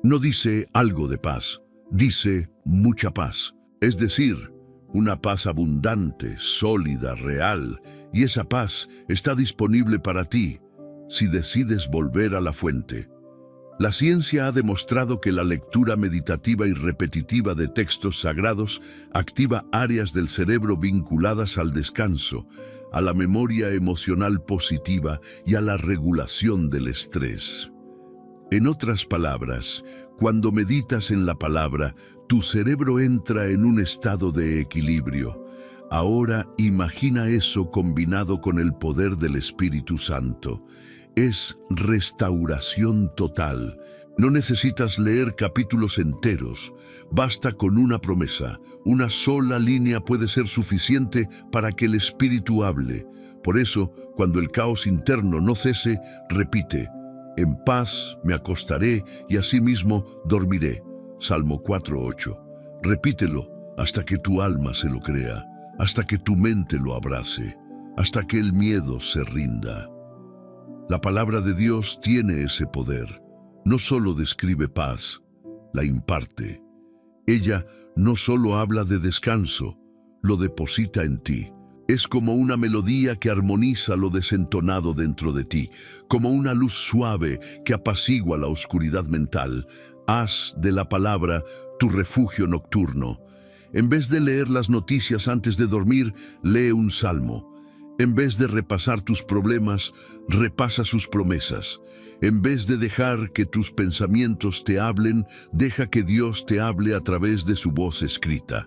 No dice algo de paz, dice mucha paz. Es decir, una paz abundante, sólida, real, y esa paz está disponible para ti si decides volver a la fuente. La ciencia ha demostrado que la lectura meditativa y repetitiva de textos sagrados activa áreas del cerebro vinculadas al descanso, a la memoria emocional positiva y a la regulación del estrés. En otras palabras, cuando meditas en la palabra, tu cerebro entra en un estado de equilibrio. Ahora imagina eso combinado con el poder del Espíritu Santo. Es restauración total. No necesitas leer capítulos enteros. Basta con una promesa. Una sola línea puede ser suficiente para que el Espíritu hable. Por eso, cuando el caos interno no cese, repite, en paz me acostaré y asimismo dormiré. Salmo 4:8. Repítelo hasta que tu alma se lo crea, hasta que tu mente lo abrace, hasta que el miedo se rinda. La palabra de Dios tiene ese poder. No solo describe paz, la imparte. Ella no solo habla de descanso, lo deposita en ti. Es como una melodía que armoniza lo desentonado dentro de ti, como una luz suave que apacigua la oscuridad mental. Haz de la palabra tu refugio nocturno. En vez de leer las noticias antes de dormir, lee un salmo. En vez de repasar tus problemas, repasa sus promesas. En vez de dejar que tus pensamientos te hablen, deja que Dios te hable a través de su voz escrita.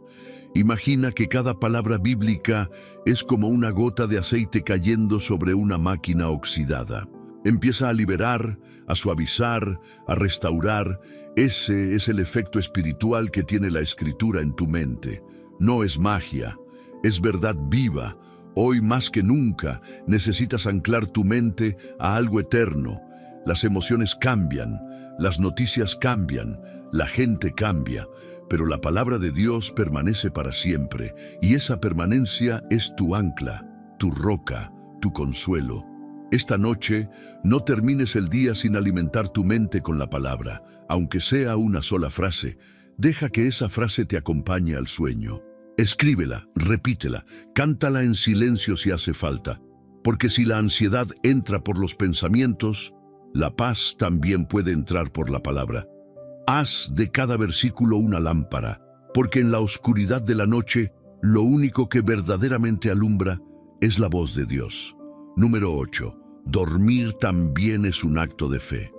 Imagina que cada palabra bíblica es como una gota de aceite cayendo sobre una máquina oxidada. Empieza a liberar, a suavizar, a restaurar. Ese es el efecto espiritual que tiene la Escritura en tu mente. No es magia, es verdad viva. Hoy más que nunca necesitas anclar tu mente a algo eterno. Las emociones cambian, las noticias cambian, la gente cambia, pero la palabra de Dios permanece para siempre, y esa permanencia es tu ancla, tu roca, tu consuelo. Esta noche, no termines el día sin alimentar tu mente con la palabra, aunque sea una sola frase. Deja que esa frase te acompañe al sueño. Escríbela, repítela, cántala en silencio si hace falta, porque si la ansiedad entra por los pensamientos, la paz también puede entrar por la palabra. Haz de cada versículo una lámpara, porque en la oscuridad de la noche, lo único que verdaderamente alumbra es la voz de Dios. Número 8. Dormir también es un acto de fe.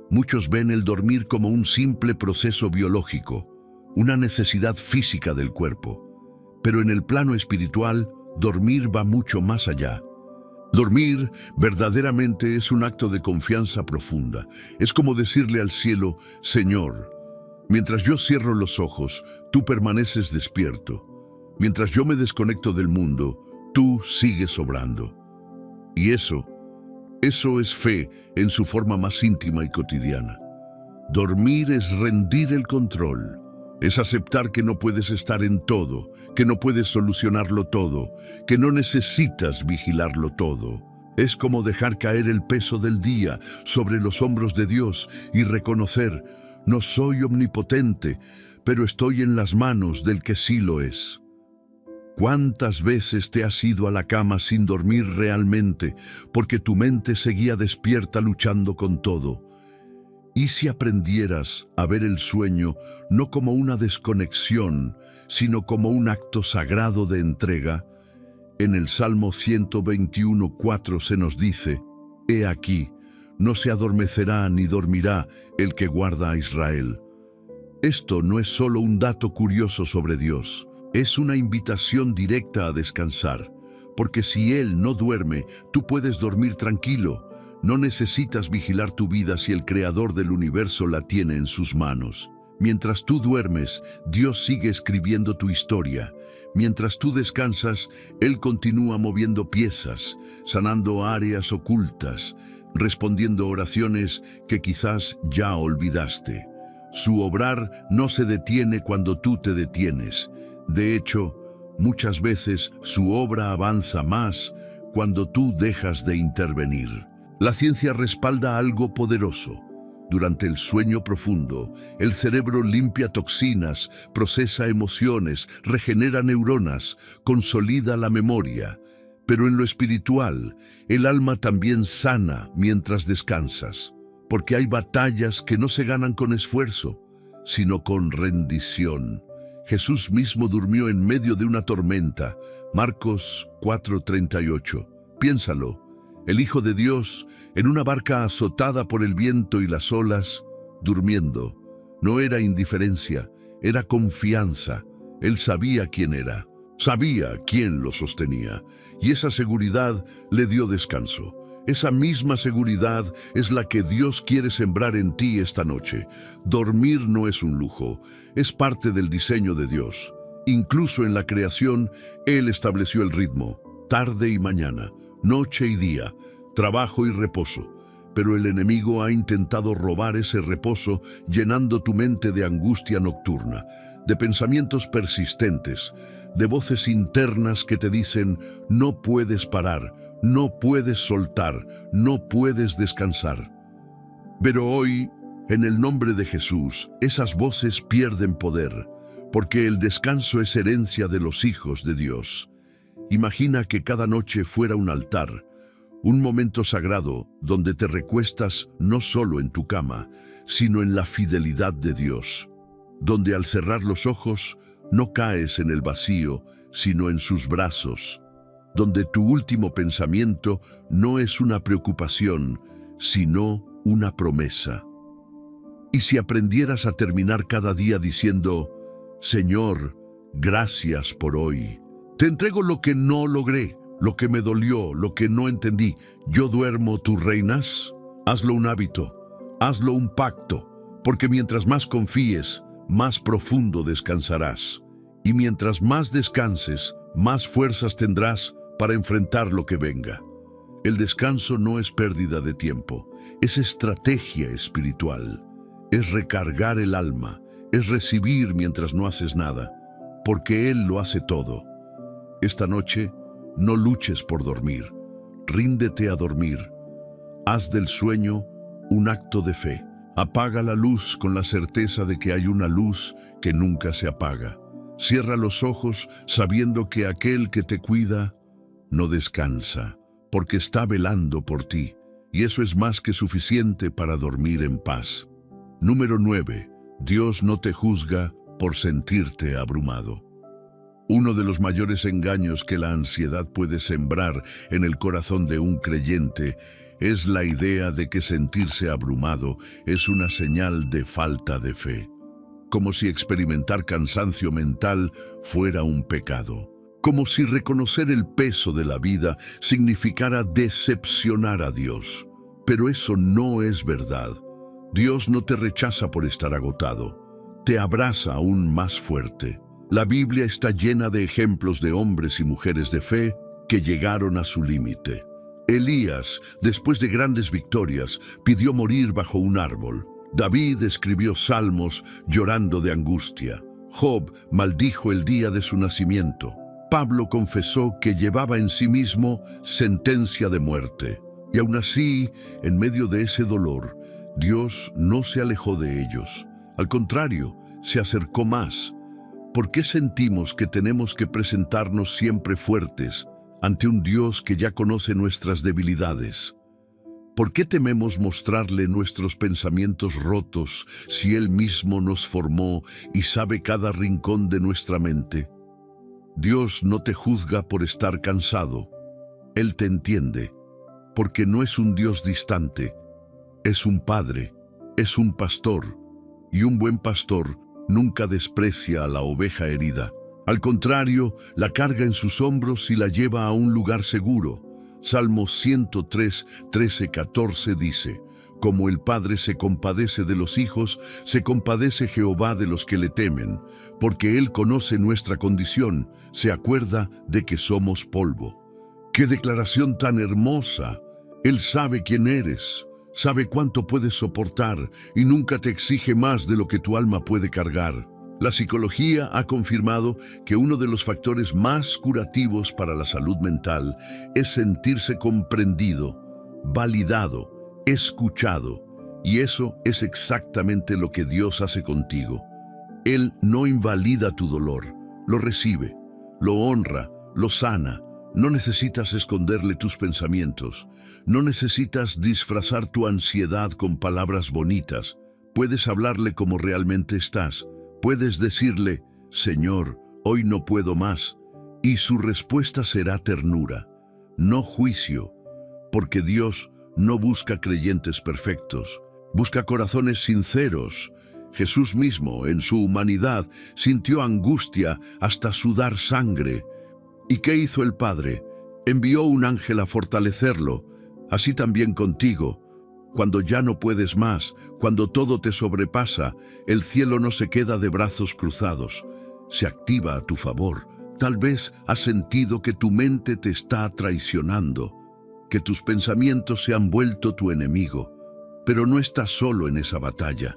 Muchos ven el dormir como un simple proceso biológico, una necesidad física del cuerpo. Pero en el plano espiritual, dormir va mucho más allá. Dormir verdaderamente es un acto de confianza profunda. Es como decirle al cielo: Señor, mientras yo cierro los ojos, tú permaneces despierto. Mientras yo me desconecto del mundo, tú sigues obrando. Y eso es fe en su forma más íntima y cotidiana. Dormir es rendir el control. Es aceptar que no puedes estar en todo, que no puedes solucionarlo todo, que no necesitas vigilarlo todo. Es como dejar caer el peso del día sobre los hombros de Dios y reconocer: no soy omnipotente, pero estoy en las manos del que sí lo es. ¿Cuántas veces te has ido a la cama sin dormir realmente porque tu mente seguía despierta luchando con todo? ¿Y si aprendieras a ver el sueño no como una desconexión, sino como un acto sagrado de entrega? En el Salmo 121:4 se nos dice: He aquí, no se adormecerá ni dormirá el que guarda a Israel. Esto no es solo un dato curioso sobre Dios, es una invitación directa a descansar, porque si Él no duerme, tú puedes dormir tranquilo. No necesitas vigilar tu vida si el Creador del universo la tiene en sus manos. Mientras tú duermes, Dios sigue escribiendo tu historia. Mientras tú descansas, Él continúa moviendo piezas, sanando áreas ocultas, respondiendo oraciones que quizás ya olvidaste. Su obrar no se detiene cuando tú te detienes. De hecho, muchas veces su obra avanza más cuando tú dejas de intervenir. La ciencia respalda algo poderoso. Durante el sueño profundo, el cerebro limpia toxinas, procesa emociones, regenera neuronas, consolida la memoria. Pero en lo espiritual, el alma también sana mientras descansas, porque hay batallas que no se ganan con esfuerzo, sino con rendición. Jesús mismo durmió en medio de una tormenta. Marcos 4:38. Piénsalo. El Hijo de Dios, en una barca azotada por el viento y las olas, durmiendo. No era indiferencia, era confianza. Él sabía quién era, sabía quién lo sostenía, y esa seguridad le dio descanso. Esa misma seguridad es la que Dios quiere sembrar en ti esta noche. Dormir no es un lujo, es parte del diseño de Dios. Incluso en la creación, Él estableció el ritmo, tarde y mañana, noche y día, trabajo y reposo. Pero el enemigo ha intentado robar ese reposo, llenando tu mente de angustia nocturna, de pensamientos persistentes, de voces internas que te dicen: no puedes parar, no puedes soltar, no puedes descansar. Pero hoy, en el nombre de Jesús, esas voces pierden poder, porque el descanso es herencia de los hijos de Dios. Imagina que cada noche fuera un altar, un momento sagrado donde te recuestas no solo en tu cama, sino en la fidelidad de Dios, donde al cerrar los ojos no caes en el vacío, sino en sus brazos, donde tu último pensamiento no es una preocupación, sino una promesa. Y si aprendieras a terminar cada día diciendo, Señor, gracias por hoy. Te entrego lo que no logré, lo que me dolió, lo que no entendí. Yo duermo, tú reinas. Hazlo un hábito, hazlo un pacto, porque mientras más confíes, más profundo descansarás. Y mientras más descanses, más fuerzas tendrás para enfrentar lo que venga. El descanso no es pérdida de tiempo, es estrategia espiritual. Es recargar el alma, es recibir mientras no haces nada, porque Él lo hace todo. Esta noche, no luches por dormir, ríndete a dormir. Haz del sueño un acto de fe. Apaga la luz con la certeza de que hay una luz que nunca se apaga. Cierra los ojos sabiendo que aquel que te cuida no descansa, porque está velando por ti, y eso es más que suficiente para dormir en paz. Número 9. Dios no te juzga por sentirte abrumado. Uno de los mayores engaños que la ansiedad puede sembrar en el corazón de un creyente es la idea de que sentirse abrumado es una señal de falta de fe, como si experimentar cansancio mental fuera un pecado, como si reconocer el peso de la vida significara decepcionar a Dios. Pero eso no es verdad. Dios no te rechaza por estar agotado, te abraza aún más fuerte. La Biblia está llena de ejemplos de hombres y mujeres de fe que llegaron a su límite. Elías, después de grandes victorias, pidió morir bajo un árbol. David escribió salmos llorando de angustia. Job maldijo el día de su nacimiento. Pablo confesó que llevaba en sí mismo sentencia de muerte. Y aún así, en medio de ese dolor, Dios no se alejó de ellos. Al contrario, se acercó más. ¿Por qué sentimos que tenemos que presentarnos siempre fuertes ante un Dios que ya conoce nuestras debilidades? ¿Por qué tememos mostrarle nuestros pensamientos rotos si Él mismo nos formó y sabe cada rincón de nuestra mente? Dios no te juzga por estar cansado. Él te entiende, porque no es un Dios distante. Es un padre, es un pastor, y un buen pastor nunca desprecia a la oveja herida. Al contrario, la carga en sus hombros y la lleva a un lugar seguro. Salmo 103, 13, 14 dice, como el Padre se compadece de los hijos, se compadece Jehová de los que le temen, porque Él conoce nuestra condición, se acuerda de que somos polvo. ¡Qué declaración tan hermosa! Él sabe quién eres. Sabe cuánto puedes soportar y nunca te exige más de lo que tu alma puede cargar. La psicología ha confirmado que uno de los factores más curativos para la salud mental es sentirse comprendido, validado, escuchado. Y eso es exactamente lo que Dios hace contigo. Él no invalida tu dolor, lo recibe, lo honra, lo sana. No necesitas esconderle tus pensamientos. No necesitas disfrazar tu ansiedad con palabras bonitas. Puedes hablarle como realmente estás. Puedes decirle, Señor, hoy no puedo más. Y su respuesta será ternura, no juicio, porque Dios no busca creyentes perfectos. Busca corazones sinceros. Jesús mismo, en su humanidad, sintió angustia hasta sudar sangre. ¿Y qué hizo el Padre? Envió un ángel a fortalecerlo. Así también contigo. Cuando ya no puedes más, cuando todo te sobrepasa, el cielo no se queda de brazos cruzados. Se activa a tu favor. Tal vez has sentido que tu mente te está traicionando, que tus pensamientos se han vuelto tu enemigo. Pero no estás solo en esa batalla.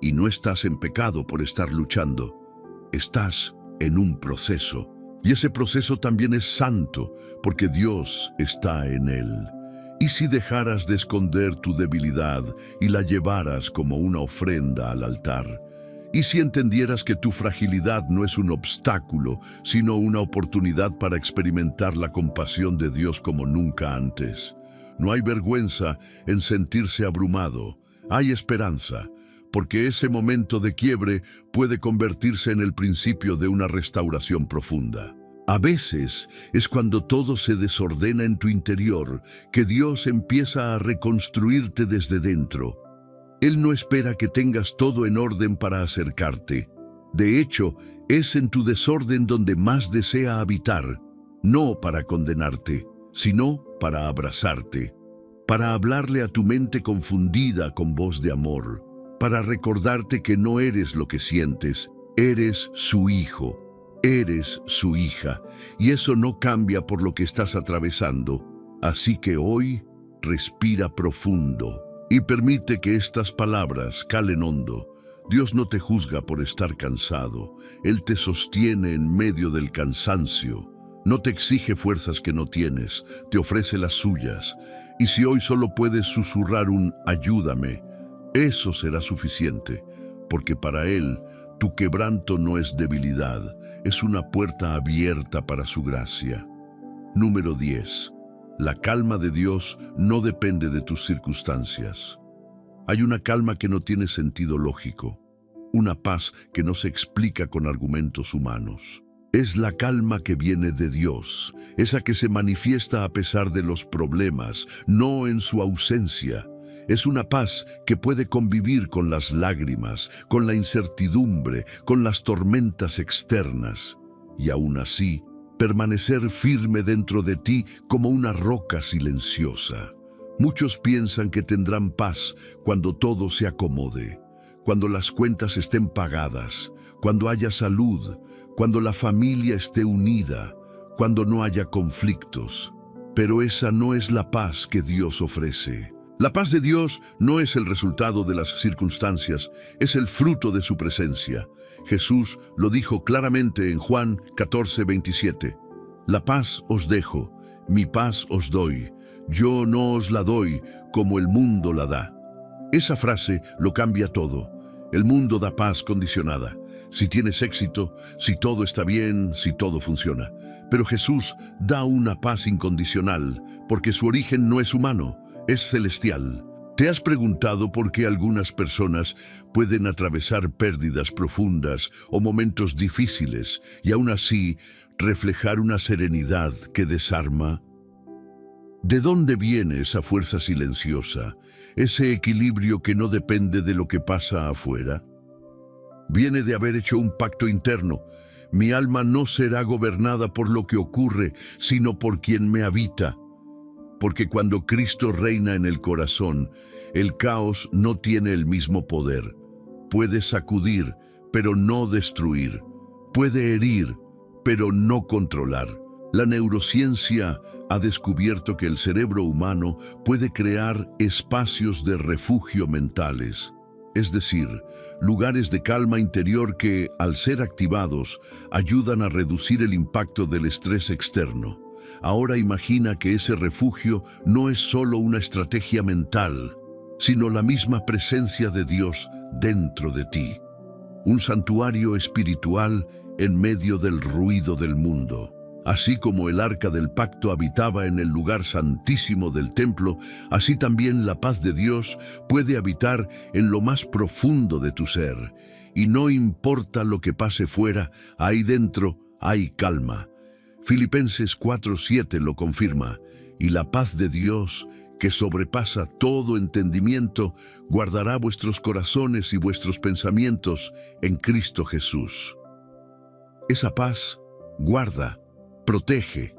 Y no estás en pecado por estar luchando. Estás en un proceso. Y ese proceso también es santo, porque Dios está en él. ¿Y si dejaras de esconder tu debilidad y la llevaras como una ofrenda al altar? ¿Y si entendieras que tu fragilidad no es un obstáculo, sino una oportunidad para experimentar la compasión de Dios como nunca antes? No hay vergüenza en sentirse abrumado. Hay esperanza, porque ese momento de quiebre puede convertirse en el principio de una restauración profunda. A veces es cuando todo se desordena en tu interior que Dios empieza a reconstruirte desde dentro. Él no espera que tengas todo en orden para acercarte. De hecho, es en tu desorden donde más desea habitar, no para condenarte, sino para abrazarte, para hablarle a tu mente confundida con voz de amor, para recordarte que no eres lo que sientes, eres su hijo, eres su hija, y eso no cambia por lo que estás atravesando. Así que hoy, respira profundo y permite que estas palabras calen hondo. Dios no te juzga por estar cansado. Él te sostiene en medio del cansancio. No te exige fuerzas que no tienes, te ofrece las suyas. Y si hoy solo puedes susurrar un ayúdame, eso será suficiente, porque para Él tu quebranto no es debilidad, es una puerta abierta para su gracia. Número 10. La calma de Dios no depende de tus circunstancias. Hay una calma que no tiene sentido lógico, una paz que no se explica con argumentos humanos. Es la calma que viene de Dios, esa que se manifiesta a pesar de los problemas, no en su ausencia. Es una paz que puede convivir con las lágrimas, con la incertidumbre, con las tormentas externas, y aún así, permanecer firme dentro de ti como una roca silenciosa. Muchos piensan que tendrán paz cuando todo se acomode, cuando las cuentas estén pagadas, cuando haya salud, cuando la familia esté unida, cuando no haya conflictos. Pero esa no es la paz que Dios ofrece. La paz de Dios no es el resultado de las circunstancias, es el fruto de su presencia. Jesús lo dijo claramente en Juan 14:27. La paz os dejo, mi paz os doy. Yo no os la doy como el mundo la da. Esa frase lo cambia todo. El mundo da paz condicionada. Si tienes éxito, si todo está bien, si todo funciona. Pero Jesús da una paz incondicional, porque su origen no es humano, es celestial. ¿Te has preguntado por qué algunas personas pueden atravesar pérdidas profundas o momentos difíciles y aún así reflejar una serenidad que desarma? ¿De dónde viene esa fuerza silenciosa, ese equilibrio que no depende de lo que pasa afuera? Viene de haber hecho un pacto interno. Mi alma no será gobernada por lo que ocurre, sino por quien me habita. Porque cuando Cristo reina en el corazón, el caos no tiene el mismo poder. Puede sacudir, pero no destruir. Puede herir, pero no controlar. La neurociencia ha descubierto que el cerebro humano puede crear espacios de refugio mentales, es decir, lugares de calma interior que, al ser activados, ayudan a reducir el impacto del estrés externo. Ahora imagina que ese refugio no es solo una estrategia mental, sino la misma presencia de Dios dentro de ti. Un santuario espiritual en medio del ruido del mundo. Así como el arca del pacto habitaba en el lugar santísimo del templo, así también la paz de Dios puede habitar en lo más profundo de tu ser. Y no importa lo que pase fuera, ahí dentro hay calma. Filipenses 4:7 lo confirma. Y la paz de Dios, que sobrepasa todo entendimiento, guardará vuestros corazones y vuestros pensamientos en Cristo Jesús. Esa paz guarda, protege,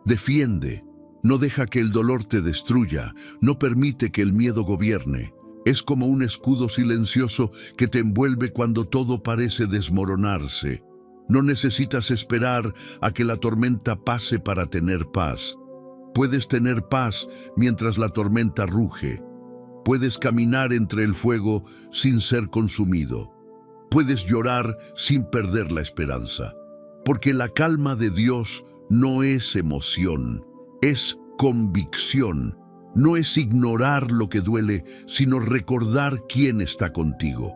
defiende, no deja que el dolor te destruya, no permite que el miedo gobierne. Es como un escudo silencioso que te envuelve cuando todo parece desmoronarse. No necesitas esperar a que la tormenta pase para tener paz. Puedes tener paz mientras la tormenta ruge. Puedes caminar entre el fuego sin ser consumido. Puedes llorar sin perder la esperanza. Porque la calma de Dios no es emoción, es convicción. No es ignorar lo que duele, sino recordar quién está contigo.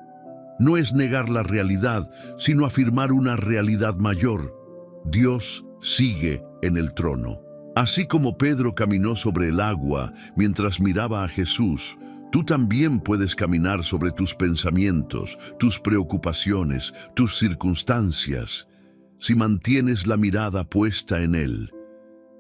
no es negar la realidad, sino afirmar una realidad mayor. Dios sigue en el trono. Así como Pedro caminó sobre el agua mientras miraba a Jesús, tú también puedes caminar sobre tus pensamientos, tus preocupaciones, tus circunstancias, si mantienes la mirada puesta en Él.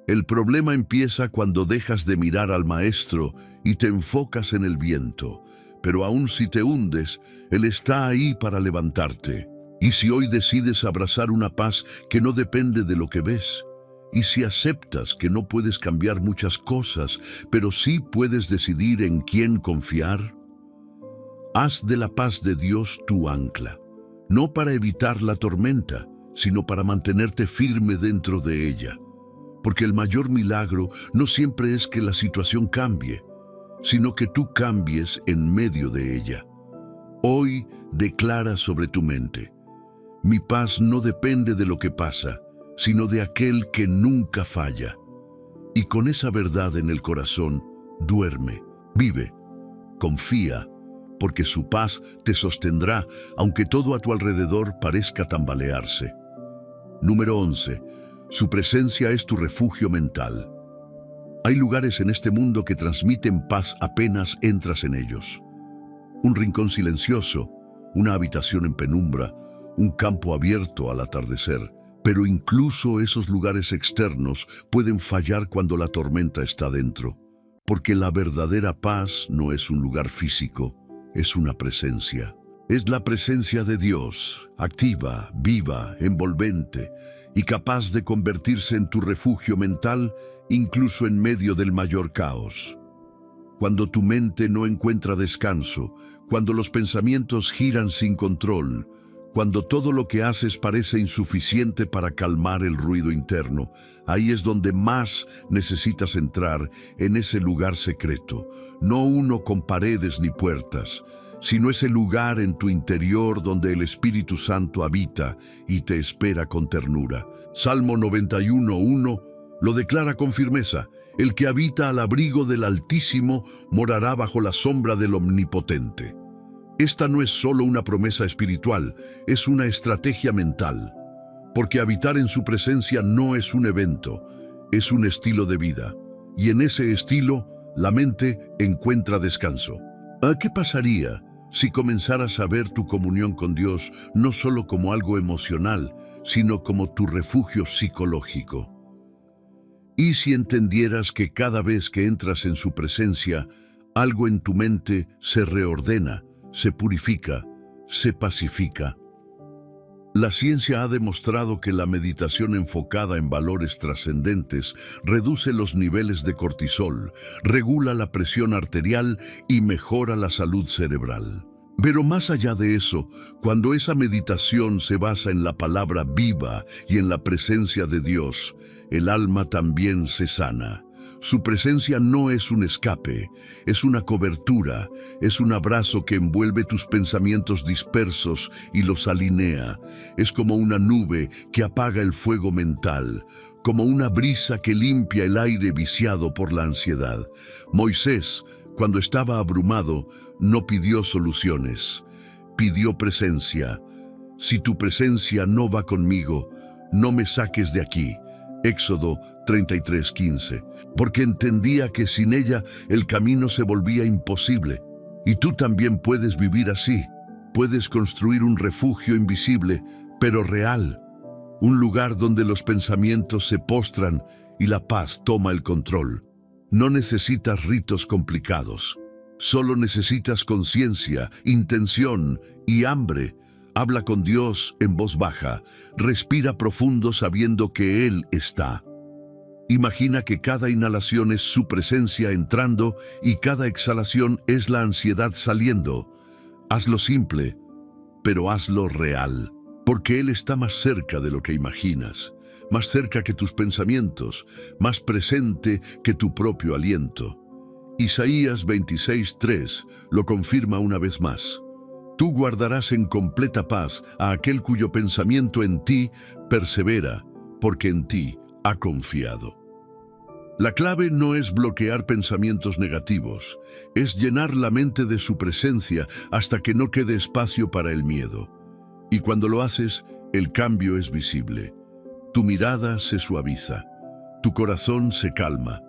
El problema empieza cuando dejas de mirar al Maestro y te enfocas en el viento, pero aun si te hundes, Él está ahí para levantarte. Y si hoy decides abrazar una paz que no depende de lo que ves, y si aceptas que no puedes cambiar muchas cosas, pero sí puedes decidir en quién confiar, haz de la paz de Dios tu ancla, no para evitar la tormenta, sino para mantenerte firme dentro de ella. Porque el mayor milagro no siempre es que la situación cambie, sino que tú cambies en medio de ella. Hoy declara sobre tu mente: mi paz no depende de lo que pasa, sino de aquel que nunca falla. Y con esa verdad en el corazón, duerme, vive, confía, porque su paz te sostendrá, aunque todo a tu alrededor parezca tambalearse. Número 11. Su presencia es tu refugio mental. Hay lugares en este mundo que transmiten paz apenas entras en ellos. Un rincón silencioso, una habitación en penumbra, un campo abierto al atardecer. Pero incluso esos lugares externos pueden fallar cuando la tormenta está dentro, porque la verdadera paz no es un lugar físico, es una presencia. Es la presencia de Dios, activa, viva, envolvente y capaz de convertirse en tu refugio mental incluso en medio del mayor caos. Cuando tu mente no encuentra descanso, cuando los pensamientos giran sin control, cuando todo lo que haces parece insuficiente para calmar el ruido interno, ahí es donde más necesitas entrar, en ese lugar secreto, no uno con paredes ni puertas, sino ese lugar en tu interior donde el Espíritu Santo habita y te espera con ternura. Salmo 91:1 lo declara con firmeza: el que habita al abrigo del Altísimo morará bajo la sombra del Omnipotente. Esta no es solo una promesa espiritual, es una estrategia mental, porque habitar en su presencia no es un evento, es un estilo de vida, y en ese estilo la mente encuentra descanso. ¿Qué pasaría si comenzaras a ver tu comunión con Dios no solo como algo emocional, sino como tu refugio psicológico? ¿Y si entendieras que cada vez que entras en su presencia, algo en tu mente se reordena, se purifica, se pacifica? La ciencia ha demostrado que la meditación enfocada en valores trascendentes reduce los niveles de cortisol, regula la presión arterial y mejora la salud cerebral. Pero más allá de eso, cuando esa meditación se basa en la palabra viva y en la presencia de Dios, el alma también se sana. Su presencia no es un escape, es una cobertura, es un abrazo que envuelve tus pensamientos dispersos y los alinea. Es como una nube que apaga el fuego mental, como una brisa que limpia el aire viciado por la ansiedad. Moisés, cuando estaba abrumado, no pidió soluciones, pidió presencia. Si tu presencia no va conmigo, no me saques de aquí. Éxodo 33:15, porque entendía que sin ella el camino se volvía imposible. Y tú también puedes vivir así. Puedes construir un refugio invisible, pero real. Un lugar donde los pensamientos se postran y la paz toma el control. No necesitas ritos complicados. Solo necesitas conciencia, intención y hambre. Habla con Dios en voz baja. Respira profundo sabiendo que Él está. Imagina que cada inhalación es su presencia entrando y cada exhalación es la ansiedad saliendo. Hazlo simple, pero hazlo real, porque Él está más cerca de lo que imaginas, más cerca que tus pensamientos, más presente que tu propio aliento. Isaías 26:3 lo confirma una vez más. Tú guardarás en completa paz a aquel cuyo pensamiento en ti persevera, porque en ti ha confiado. La clave no es bloquear pensamientos negativos, es llenar la mente de su presencia hasta que no quede espacio para el miedo. Y cuando lo haces, el cambio es visible. Tu mirada se suaviza, tu corazón se calma,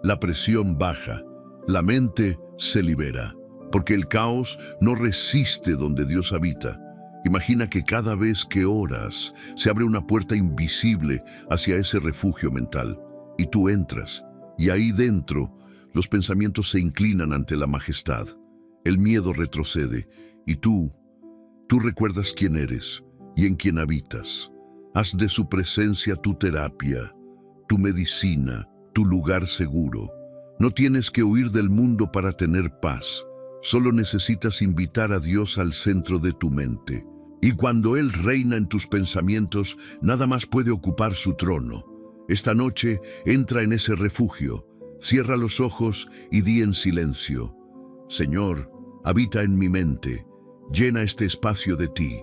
la presión baja, la mente se libera, porque el caos no resiste donde Dios habita. Imagina que cada vez que oras, se abre una puerta invisible hacia ese refugio mental, y tú entras, y ahí dentro, los pensamientos se inclinan ante la majestad, el miedo retrocede, y tú recuerdas quién eres y en quién habitas. Haz de su presencia tu terapia, tu medicina, tu lugar seguro. No tienes que huir del mundo para tener paz. Solo necesitas invitar a Dios al centro de tu mente. Y cuando Él reina en tus pensamientos, nada más puede ocupar su trono. Esta noche entra en ese refugio, cierra los ojos y di en silencio: Señor, habita en mi mente, llena este espacio de ti,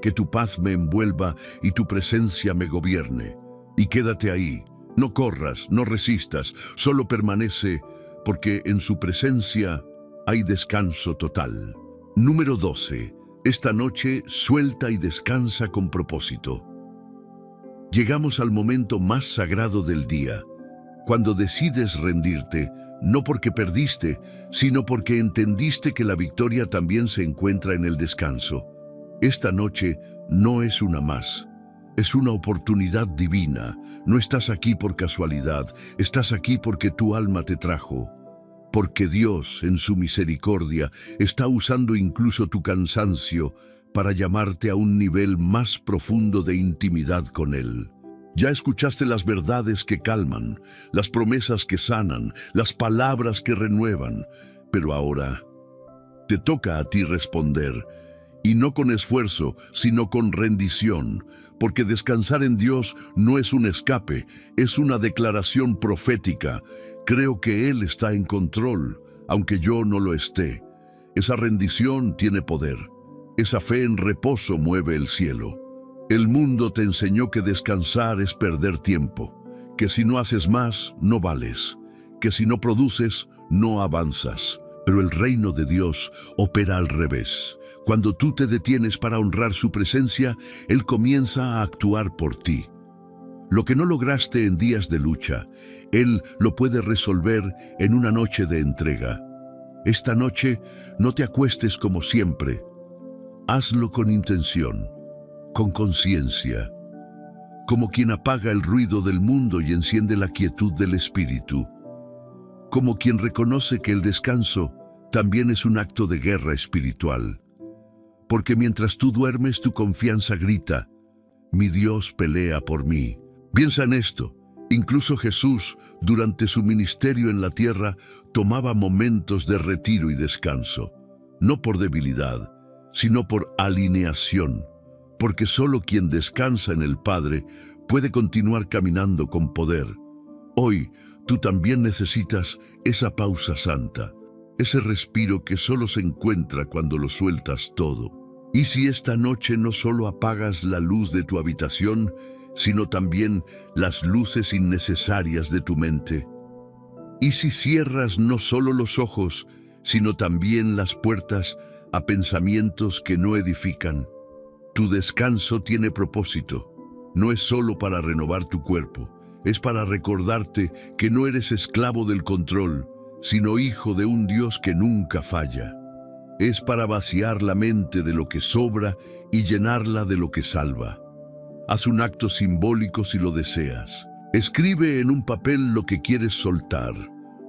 que tu paz me envuelva y tu presencia me gobierne. Y quédate ahí, no corras, no resistas, solo permanece, porque en su presencia hay descanso total. Número 12. Esta noche suelta y descansa con propósito. Llegamos al momento más sagrado del día, cuando decides rendirte, no porque perdiste, sino porque entendiste que la victoria también se encuentra en el descanso. Esta noche no es una más, es una oportunidad divina. No estás aquí por casualidad, estás aquí porque tu alma te trajo. Porque Dios, en su misericordia, está usando incluso tu cansancio para llamarte a un nivel más profundo de intimidad con Él. Ya escuchaste las verdades que calman, las promesas que sanan, las palabras que renuevan, pero ahora te toca a ti responder, y no con esfuerzo, sino con rendición, porque descansar en Dios no es un escape, es una declaración profética. Creo que Él está en control, aunque yo no lo esté. Esa rendición tiene poder. Esa fe en reposo mueve el cielo. El mundo te enseñó que descansar es perder tiempo, que si no haces más, no vales, que si no produces, no avanzas. Pero el reino de Dios opera al revés. Cuando tú te detienes para honrar su presencia, Él comienza a actuar por ti. Lo que no lograste en días de lucha, Él lo puede resolver en una noche de entrega. Esta noche no te acuestes como siempre. Hazlo con intención, con conciencia, como quien apaga el ruido del mundo y enciende la quietud del espíritu, como quien reconoce que el descanso también es un acto de guerra espiritual. Porque mientras tú duermes, tu confianza grita: mi Dios pelea por mí. Piensa en esto. Incluso Jesús, durante su ministerio en la tierra, tomaba momentos de retiro y descanso, no por debilidad, sino por alineación, porque solo quien descansa en el Padre puede continuar caminando con poder. Hoy, tú también necesitas esa pausa santa, ese respiro que solo se encuentra cuando lo sueltas todo. Y si esta noche no solo apagas la luz de tu habitación, sino también las luces innecesarias de tu mente. Y si cierras no solo los ojos, sino también las puertas a pensamientos que no edifican. Tu descanso tiene propósito. No es solo para renovar tu cuerpo, es para recordarte que no eres esclavo del control, sino hijo de un Dios que nunca falla. Es para vaciar la mente de lo que sobra y llenarla de lo que salva. Haz un acto simbólico si lo deseas. Escribe en un papel lo que quieres soltar,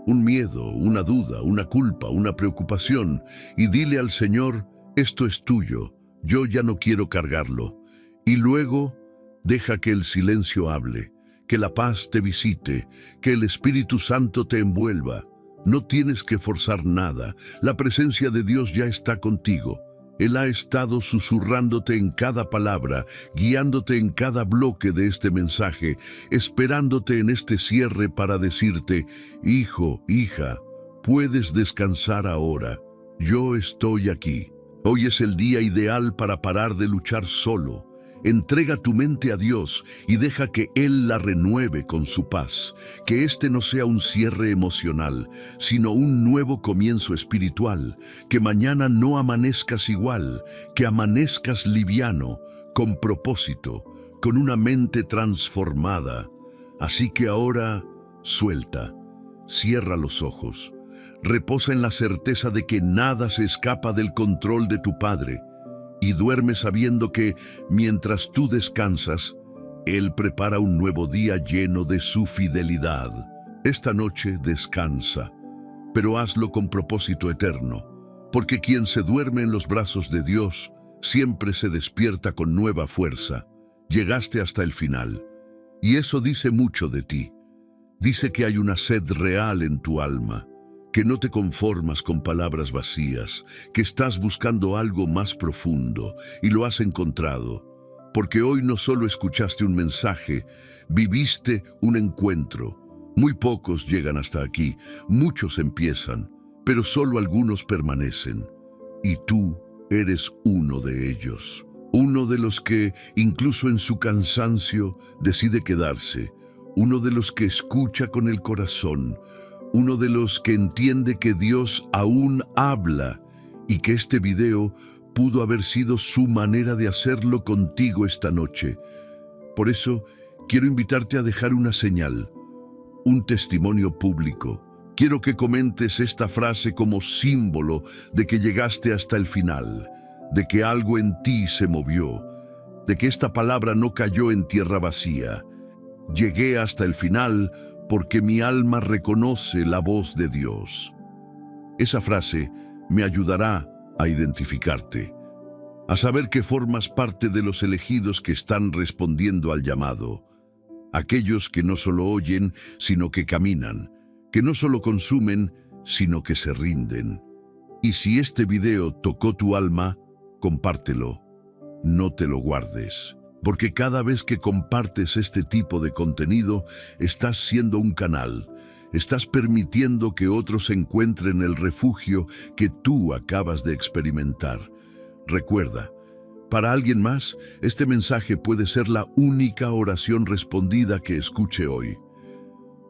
un miedo, una duda, una culpa, una preocupación, y dile al Señor: esto es tuyo, yo ya no quiero cargarlo. Y luego, deja que el silencio hable, que la paz te visite, que el Espíritu Santo te envuelva. No tienes que forzar nada, la presencia de Dios ya está contigo. Él ha estado susurrándote en cada palabra, guiándote en cada bloque de este mensaje, esperándote en este cierre para decirte: hijo, hija, puedes descansar ahora. Yo estoy aquí. Hoy es el día ideal para parar de luchar solo. Entrega tu mente a Dios y deja que Él la renueve con su paz. Que este no sea un cierre emocional, sino un nuevo comienzo espiritual. Que mañana no amanezcas igual, que amanezcas liviano, con propósito, con una mente transformada. Así que ahora, suelta, cierra los ojos, reposa en la certeza de que nada se escapa del control de tu Padre. Y duerme sabiendo que, mientras tú descansas, Él prepara un nuevo día lleno de su fidelidad. Esta noche descansa, pero hazlo con propósito eterno, porque quien se duerme en los brazos de Dios siempre se despierta con nueva fuerza. Llegaste hasta el final, y eso dice mucho de ti. Dice que hay una sed real en tu alma, que no te conformas con palabras vacías, que estás buscando algo más profundo y lo has encontrado, porque hoy no solo escuchaste un mensaje, viviste un encuentro. Muy pocos llegan hasta aquí, muchos empiezan, pero solo algunos permanecen, y tú eres uno de ellos, uno de los que, incluso en su cansancio, decide quedarse, uno de los que escucha con el corazón, uno de los que entiende que Dios aún habla y que este video pudo haber sido su manera de hacerlo contigo esta noche. Por eso, quiero invitarte a dejar una señal, un testimonio público. Quiero que comentes esta frase como símbolo de que llegaste hasta el final, de que algo en ti se movió, de que esta palabra no cayó en tierra vacía. Llegué hasta el final porque mi alma reconoce la voz de Dios. Esa frase me ayudará a identificarte, a saber que formas parte de los elegidos que están respondiendo al llamado, aquellos que no solo oyen, sino que caminan, que no solo consumen, sino que se rinden. Y si este video tocó tu alma, compártelo, no te lo guardes. Porque cada vez que compartes este tipo de contenido, estás siendo un canal, estás permitiendo que otros encuentren el refugio que tú acabas de experimentar. Recuerda, para alguien más, este mensaje puede ser la única oración respondida que escuche hoy.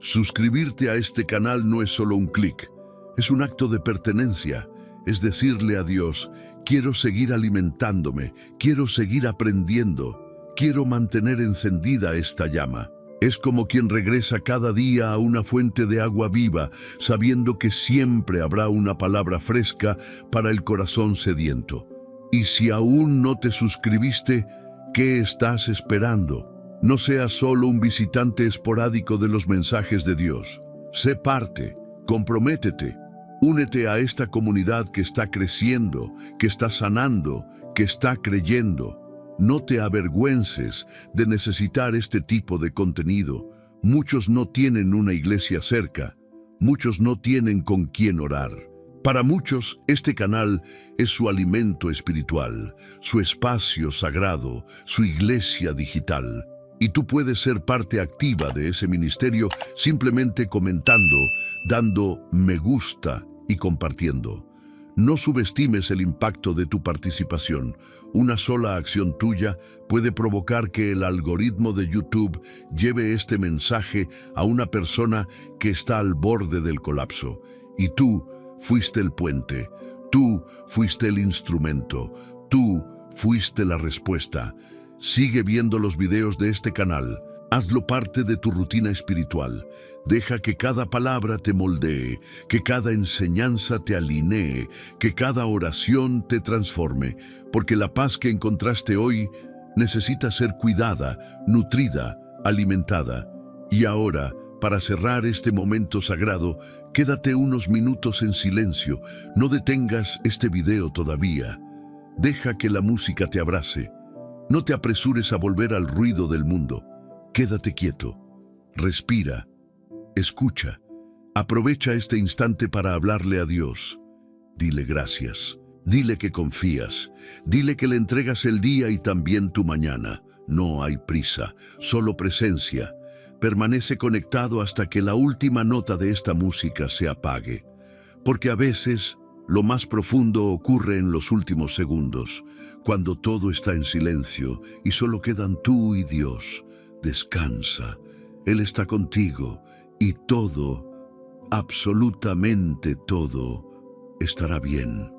Suscribirte a este canal no es solo un clic, es un acto de pertenencia, es decirle a Dios, quiero seguir alimentándome, quiero seguir aprendiendo. Quiero mantener encendida esta llama. Es como quien regresa cada día a una fuente de agua viva, sabiendo que siempre habrá una palabra fresca para el corazón sediento. Y si aún no te suscribiste, ¿qué estás esperando? No seas solo un visitante esporádico de los mensajes de Dios. Sé parte, comprométete, únete a esta comunidad que está creciendo, que está sanando, que está creyendo. No te avergüences de necesitar este tipo de contenido. Muchos no tienen una iglesia cerca. Muchos no tienen con quién orar. Para muchos, este canal es su alimento espiritual, su espacio sagrado, su iglesia digital. Y tú puedes ser parte activa de ese ministerio simplemente comentando, dando me gusta y compartiendo. No subestimes el impacto de tu participación. Una sola acción tuya puede provocar que el algoritmo de YouTube lleve este mensaje a una persona que está al borde del colapso. Y tú fuiste el puente, tú fuiste el instrumento, tú fuiste la respuesta. Sigue viendo los videos de este canal. Hazlo parte de tu rutina espiritual. Deja que cada palabra te moldee, que cada enseñanza te alinee, que cada oración te transforme, porque la paz que encontraste hoy necesita ser cuidada, nutrida, alimentada. Y ahora, para cerrar este momento sagrado, quédate unos minutos en silencio. No detengas este video todavía. Deja que la música te abrace. No te apresures a volver al ruido del mundo. Quédate quieto, respira, escucha, aprovecha este instante para hablarle a Dios. Dile gracias, dile que confías, dile que le entregas el día y también tu mañana. No hay prisa, solo presencia. Permanece conectado hasta que la última nota de esta música se apague, porque a veces Lo más profundo ocurre en los últimos segundos, cuando todo está en silencio y solo quedan tú y Dios. Descansa, Él está contigo y todo, absolutamente todo, estará bien.